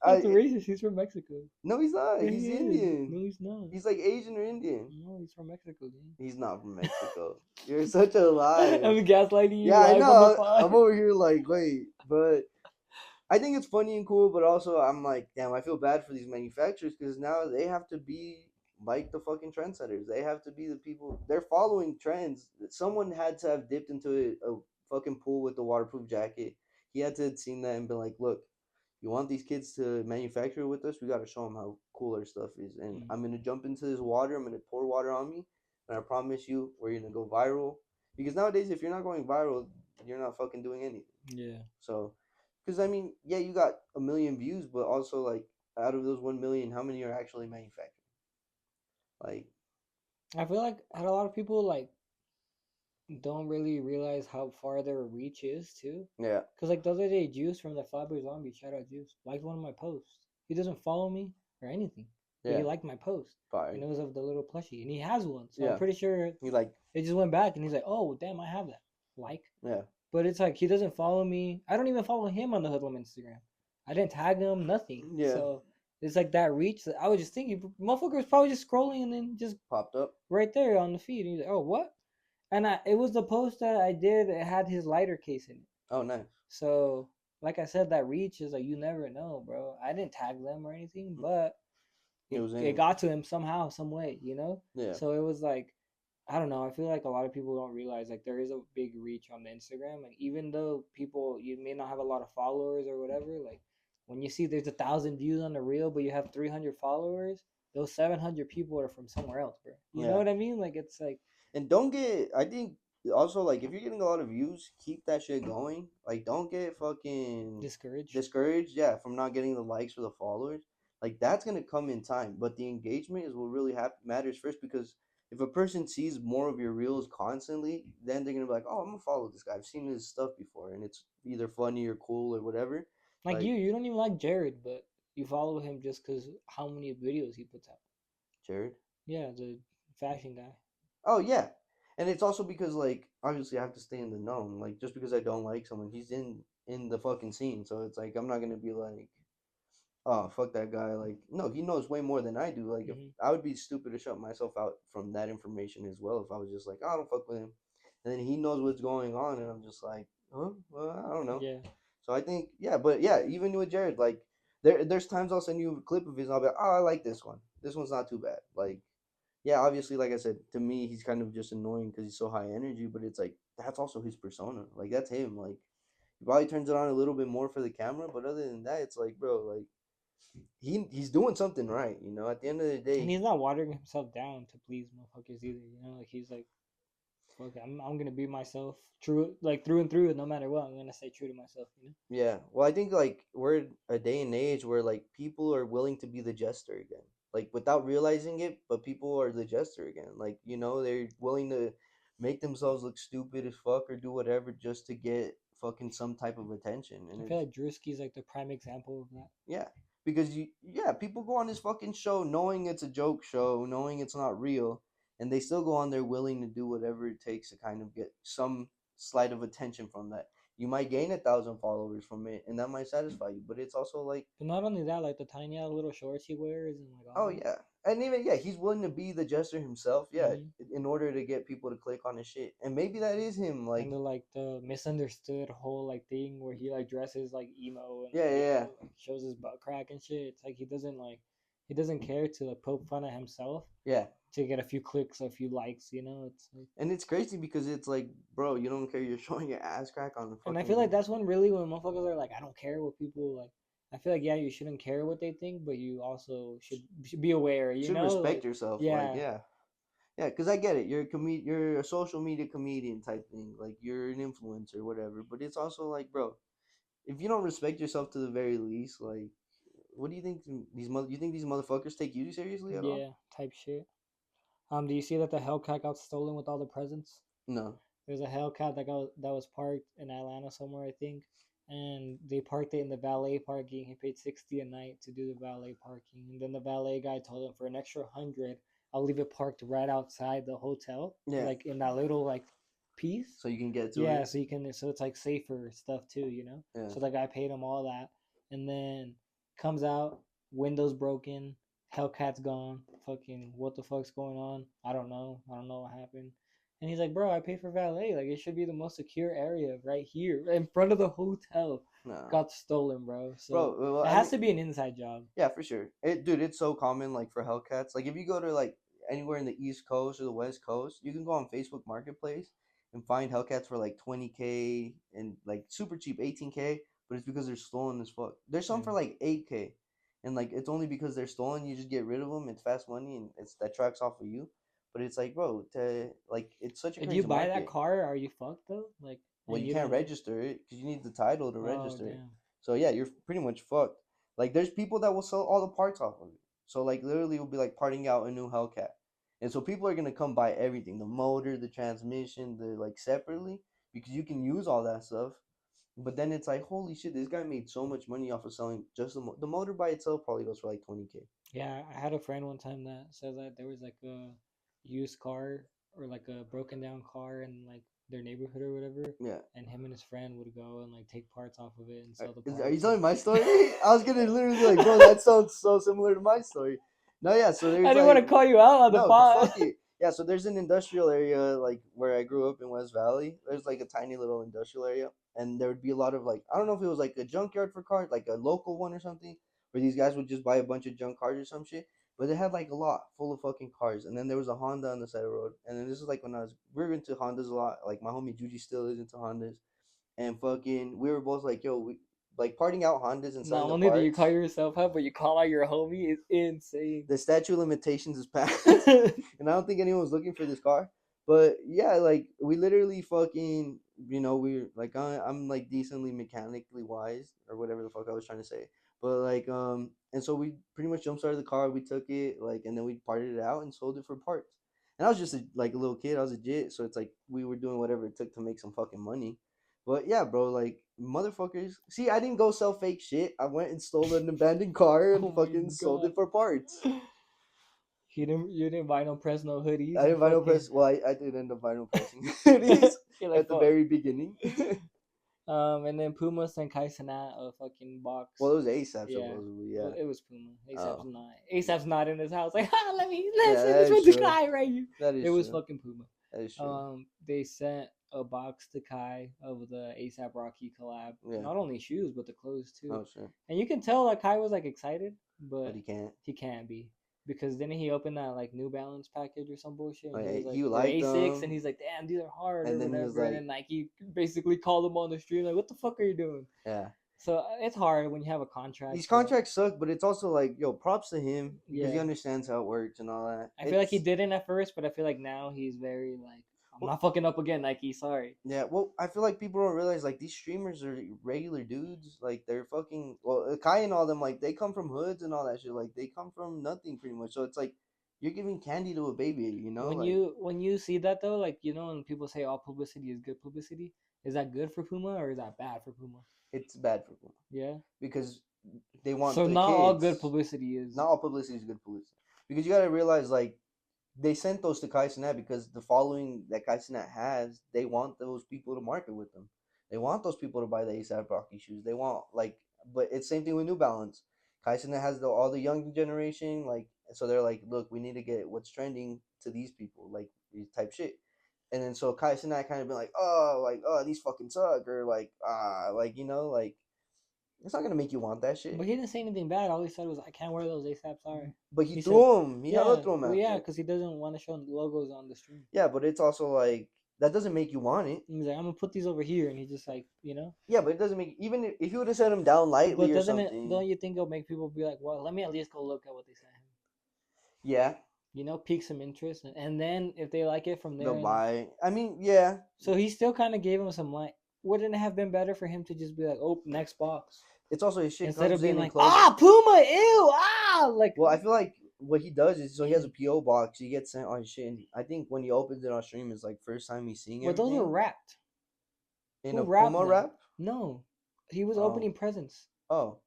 that's I racist. He's from Mexico. no, he's not. Yeah, He's he is. Indian. No, he's not. He's like Asian or Indian. No, he's from Mexico, dude. He's not from Mexico. You're such a liar. I'm gaslighting you Yeah, I live on the know. pod. I'm over here like, wait, but I think it's funny and cool, but also I'm like, damn, I feel bad for these manufacturers because now they have to be like the fucking trendsetters. They have to be the people. They're following trends. Someone had to have dipped into a fucking pool with the waterproof jacket. He had to have seen that and been like, look, you want these kids to manufacture with us? We got to show them how cool our stuff is. And Mm, I'm gonna jump into this water. I'm gonna pour water on me, and I promise you, we're gonna go viral. Because nowadays, if you're not going viral, you're not fucking doing anything. yeah, So, because I mean, yeah, you got a million views, but also like out of those 1 million, how many are actually manufactured? Like, I feel like a lot of people like don't really realize how far their reach is too. yeah, Cause like the other day, Juice from the Flatbush Zombie, shout out Juice, liked one of my posts. He doesn't follow me or anything, but he yeah, liked my post, fire, and it was of the little plushie, and he has one. So I'm yeah. pretty sure He like, it just went back, and he's like, "Oh, damn, I have that." Like, yeah, but it's like he doesn't follow me. I don't even follow him on the Hoodlum Instagram. I didn't tag him, nothing. yeah, So it's like that reach. That I was just thinking, motherfucker was probably just scrolling and then just popped up. right there on the feed. And he's like, "Oh, what?" And it was the post that I did. It had his lighter case in it. Oh, nice. So, like I said, that reach is like you never know, bro. I didn't tag them or anything, but It it, was in it it. got to him somehow, some way, you know? Yeah, So it was like, I don't know. I feel like a lot of people don't realize like there is a big reach on the Instagram. And even though people, you may not have a lot of followers or whatever, like when you see there's 1,000 views on the reel, but you have 300 followers, those 700 people are from somewhere else, bro. You know yeah. what I mean? Like it's like And don't get. I think also like if you're getting a lot of views, keep that shit going. Like, don't get fucking discouraged. discouraged. Yeah, from not getting the likes or the followers. Like that's gonna come in time, but the engagement is what really matters first because if a person sees more of your reels constantly, then they're gonna be like, "Oh, I'm gonna follow this guy. I've seen his stuff before, and it's either funny or cool or whatever." Like Like you don't even like Jared, but you follow him just because how many videos he puts out. Jared. Yeah, the fashion guy. Oh yeah, and it's also because like obviously I have to stay in the known. Like just because I don't like someone, he's in the fucking scene, so it's like I'm not gonna be like, oh fuck that guy. Like no, he knows way more than I do. Like if Hmm. I would be stupid to shut myself out from that information as well if I was just like, oh, I don't fuck with him, and then he knows what's going on, and I'm just like, huh, well, I don't know. Yeah. So I think but even with Jared, like there's times I'll send you a clip of his and I'll be like, oh, I like this one. This one's not too bad. Like obviously, like I said, to me, he's kind of just annoying because he's so high energy. But it's like that's also his persona. Like that's him. Like he probably turns it on a little bit more for the camera, but other than that, it's like, bro, like he's doing something right. At the end of the And day, he's not watering himself down to please motherfuckers either. Like he's like, fuck, I'm gonna be myself, true, like through and through. No matter what, I'm gonna stay true to myself. yeah. Well, I think like we're a day and age where like people are willing to be the jester again, like without realizing it, but people are the jester again. Like they're willing to make themselves look stupid as fuck or do whatever just to get fucking some type of attention, and I feel it's like Drewski's like the prime example of that. yeah. Because people go on this fucking show knowing it's a joke show, knowing it's not real, and they still go on there willing to do whatever it takes to kind of get some slight of attention from that. You might gain 1,000 followers from it, and that might satisfy you. But it's also like, But not only that, like the tiny little shorts he wears and like all oh that. yeah, and even he's willing to be the jester himself, in order to get people to click on his shit, and maybe that is him, And like the misunderstood whole like thing where he like dresses like emo and yeah, like yeah, like shows his butt crack and shit. It's like he doesn't care to like poke fun at himself yeah. to get a few clicks, a few likes. It's like, And it's crazy because it's like, bro, you don't care. You're showing your ass crack on the and I fucking. feel like that's when really when motherfuckers are like, I don't care what people like. I feel like you shouldn't care what they think, but you also should be aware. Should Like respect yourself. Like, yeah, yeah, because I get it. You're a social media comedian type thing. Like, you're an influencer, whatever. But it's also like, bro, if you don't respect yourself to the very least, like, what do you think you think these motherfuckers take you seriously at all? yeah, type shit. Do you see that the Hellcat got stolen with all the presents? No. There's a Hellcat that was parked in Atlanta somewhere, I think, and they parked it in the valet parking. He paid 60 a night to do the valet parking, and then the valet guy told him for an extra 100, I'll leave it parked right outside the hotel, Yeah. like in that little like piece. So you can get to Yeah, it. so you can, so it's like safer stuff too. Yeah. So the guy paid him all that, and then comes out, windows broken, Hellcat's gone. Fucking what the fuck's going on? I don't know. I don't know what happened. And he's like, bro, I paid for valet. Like, it should be the most secure area right here, in front of the hotel. No. Got stolen, bro. So Bro, well, it has to be an inside job. yeah, for sure. Dude, it's so common. Like for Hellcats, like if you go to like anywhere in the East Coast or the West Coast, you can go on Facebook Marketplace and find Hellcats for like 20K and like super cheap 18K. But it's because they're stolen as fuck. There's some for like 8K, and like it's only because they're stolen. You just get rid of them. It's fast money, and it's that tracks off of you. But it's like, bro, like it's such a If crazy you buy market. that car, are you fucked though? Like, Well, you can't register it because you need the title to Oh register it. damn. So yeah, you're pretty much fucked. Like there's people that will sell all the parts off of it. So like literally will be like parting out a new Hellcat. And so people are gonna come buy everything, the motor, the transmission, the like separately, because you can use all that stuff. But then it's like, holy shit, this guy made so much money off of selling just the motor by itself probably goes for like 20K. Yeah, I had a friend one time that said that there was like a used car or like a broken down car in like their neighborhood or whatever, Yeah. and him and his friend would go and like take parts off of it and Are, sell the are you parts. telling my story? I was gonna literally be like, bro, that sounds so similar to my story. No, yeah, so I there's didn't want like to call you out on the no, pod. fuck it. Yeah, so there's an industrial area like where I grew up in West Valley. There's like a tiny little industrial area, and there would be a lot of like I don't know if it was like a junkyard for cars, like a local one or something, where these guys would just buy a bunch of junk cars or some shit. But they had like a lot full of fucking cars, and then there was a Honda on the side of the road. And then this is like when we were into Hondas a lot. Like my homie Juji still is into Hondas, and fucking we were both like, yo, we like parting out Hondas and selling Not the only do you call parts. yourself out, but you call out your homie is insane. The statute of limitations is passed, and I don't think anyone was looking for this car. But yeah, like we literally fucking, we're like I'm like decently mechanically wise or whatever the fuck I was trying to say. But like and so we pretty much jump started the car, we took it like, and then we parted it out and sold it for parts. And I was just like a little kid, I was a jit, so it's like we were doing whatever it took to make some fucking money. But yeah, bro, like motherfuckers. See, I didn't go sell fake shit. I went and stole an abandoned car and Oh my fucking sold god. it for parts. You didn't buy no Fresno hoodies. I You didn't vinyl fucking press. Well, I did end up vinyl pressing hoodies you're like at the fuck. very beginning. And then Puma sent Kaisana a fucking box. Well, it was ASAP Yeah. supposedly. Yeah. It was Puma. Oh. ASAP's not in his house. Like, let's Yeah, send that this is with the true. guy right here. That is It was true. fucking Puma. That is true. They sent a box to Kai of the ASAP Rocky collab. Yeah. Not only shoes but the clothes too. Oh shit. And you can tell like Kai was like excited, But but he can't. he can't be because then he opened that like New Balance package or some bullshit. And he was like, You or liked A6, them. and he's like, damn, these are hard And or then he was whatever. And like- then Nike basically called him on the street like, what the fuck are you doing? Yeah. So it's hard when you have a contract. These but contracts suck, but it's also like, yo, props to him because he Yeah. understands how it works and all that. I feel like he It's- didn't at first, but I feel like now he's very like, I'm Well- not fucking up again, Nike. Sorry. Yeah, well, I feel like people don't realize like these streamers are regular dudes. Like they're fucking well, Kai and all them like they come from hoods and all that shit. Like they come from nothing pretty much. So it's like you're giving candy to a baby, you know? When like, you see that though, like when people say all publicity is good publicity, is that good for Puma or is that bad for Puma? it's bad for them Yeah. because they want So the not all kids. good publicity is. Not all publicity is good publicity because you got to realize like they sent those to Kai Cenat because the following that Kai Cenat has, they want those people to market with them. They want those people to buy the ASAP Rocky shoes. They want like, but it's same thing with New Balance. Kai Cenat has all the young generation, like, so they're like, look, we need to get what's trending to these people, like these type shit. And then so Kai Cenat kind of been like, oh, these fucking suck, or like, like like it's not gonna make you want that shit. But he didn't say anything bad. All he said was, "I can't wear those ASAP." Sorry. But he He threw them. He hella threw them well, after. yeah, because he doesn't want to show logos on the stream. Yeah, but it's also like that doesn't make you want it. He's like, "I'm gonna put these over here," and he just like, Yeah, but it doesn't make even if you would have set him down lightly But or doesn't something. don't you think it'll make people be like, "Well, let me at least go look at what they sent him." Yeah, Pique some interest, and then if they like it from there, they'll buy. I mean, yeah. So he still kind of gave him some like. Wouldn't it have been better for him to just be like, "Oh, next box," It's also his shit instead comes of being in like, and closes. "Ah, Puma, ew, like." Well, I feel like what he does is so he has a PO box. He gets sent all his shit. And I think when he opens it on stream, is like first time he's seeing it. But those are wrapped. in Who a wrapped Puma them? wrap. No, he was Oh. opening presents. Oh,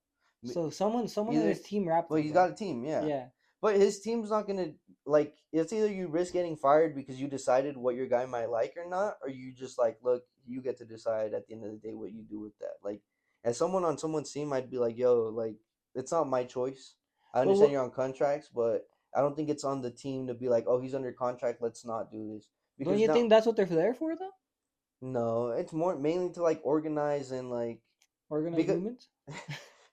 So someone in Either- his team wrapped. well, them, he's bro. got a team, yeah. Yeah. But his team's not gonna like. It's either you risk getting fired because you decided what your guy might like or not, or you just like, look, you get to decide at the end of the day what you do with that. Like, as someone on someone's team, I'd be like, yo, like, it's not my choice. I understand you're on contracts, but I don't think it's on the team to be like, oh, he's under contract, let's not do this. Don't you now- think that's what they're there for, though? No, it's more mainly to like organize and like Organized Because- movements.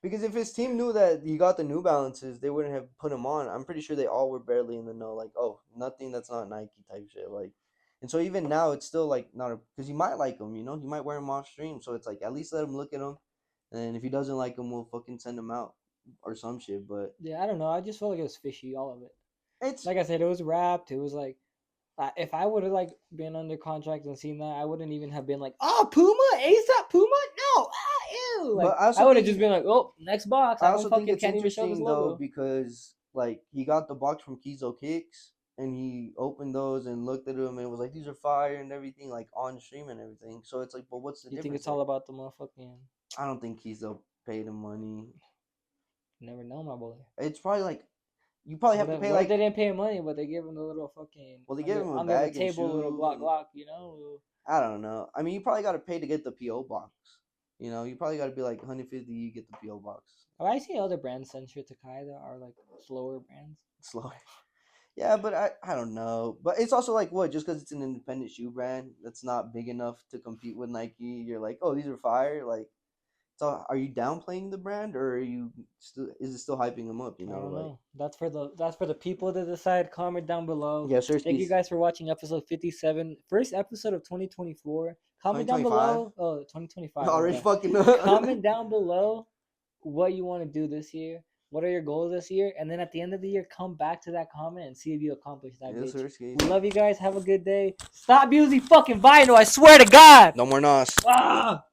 because if his team knew that he got the New Balances, they wouldn't have put him on. I'm pretty sure they all were barely in the know. Like, oh, nothing that's not Nike type shit. Like, and so even now, it's still like not because he might like him. He might wear him off stream. So it's like at least let him look at him, and if he doesn't like him, we'll fucking send him out or some shit. But Yeah, I don't know. I just felt like it was fishy, all of it. it's Like I said, it was wrapped. It was like, if I would have like been under contract and seen that, I wouldn't even have been like, "Oh, Puma, ASAP Puma, no, ew." Like, But I also I would have think- just been like, "Oh, next box." I I also don't think fucking it's can't even show this interesting though logo. because like he got the box from Kizo Kicks and he opened those and looked at them and was like, these are fire and everything, like on stream and everything. So it's like, but what's the You difference? think it's all about the motherfucking? I don't think Kizo paid him money. You never know, my boy. It's probably like you probably have What to if- pay what if like they didn't pay him money, but they gave him the little fucking. Well, they gave him a under bag the and table, little shoe Glock and- Glock, you know. I don't know. I mean, you probably got to pay to get the PO box. You probably got to be like 150. You get the PO box. Oh, I see other brands send shit to Kai that are like slower brands. Slow. Yeah, but I don't know. But it's also like what? Just because it's an independent shoe brand that's not big enough to compete with Nike, you're like, oh, these are fire. Like, so are you downplaying the brand or are you still? Is it still hyping them up? I don't like know. That's for the people to decide. Comment down below. yes, sir. Thank you guys for watching episode 57, first episode of 2024. Comment down 2025? below. Oh, 2025. Already okay. fucking up. Comment down below what you want to do this year. What are your goals this year? And then at the end of the year, come back to that comment and see if you accomplish that. Yes, bitch. sir. Skis. We love you guys. Have a good day. Stop using fucking vinyl. I swear to God. No more nos. Ah!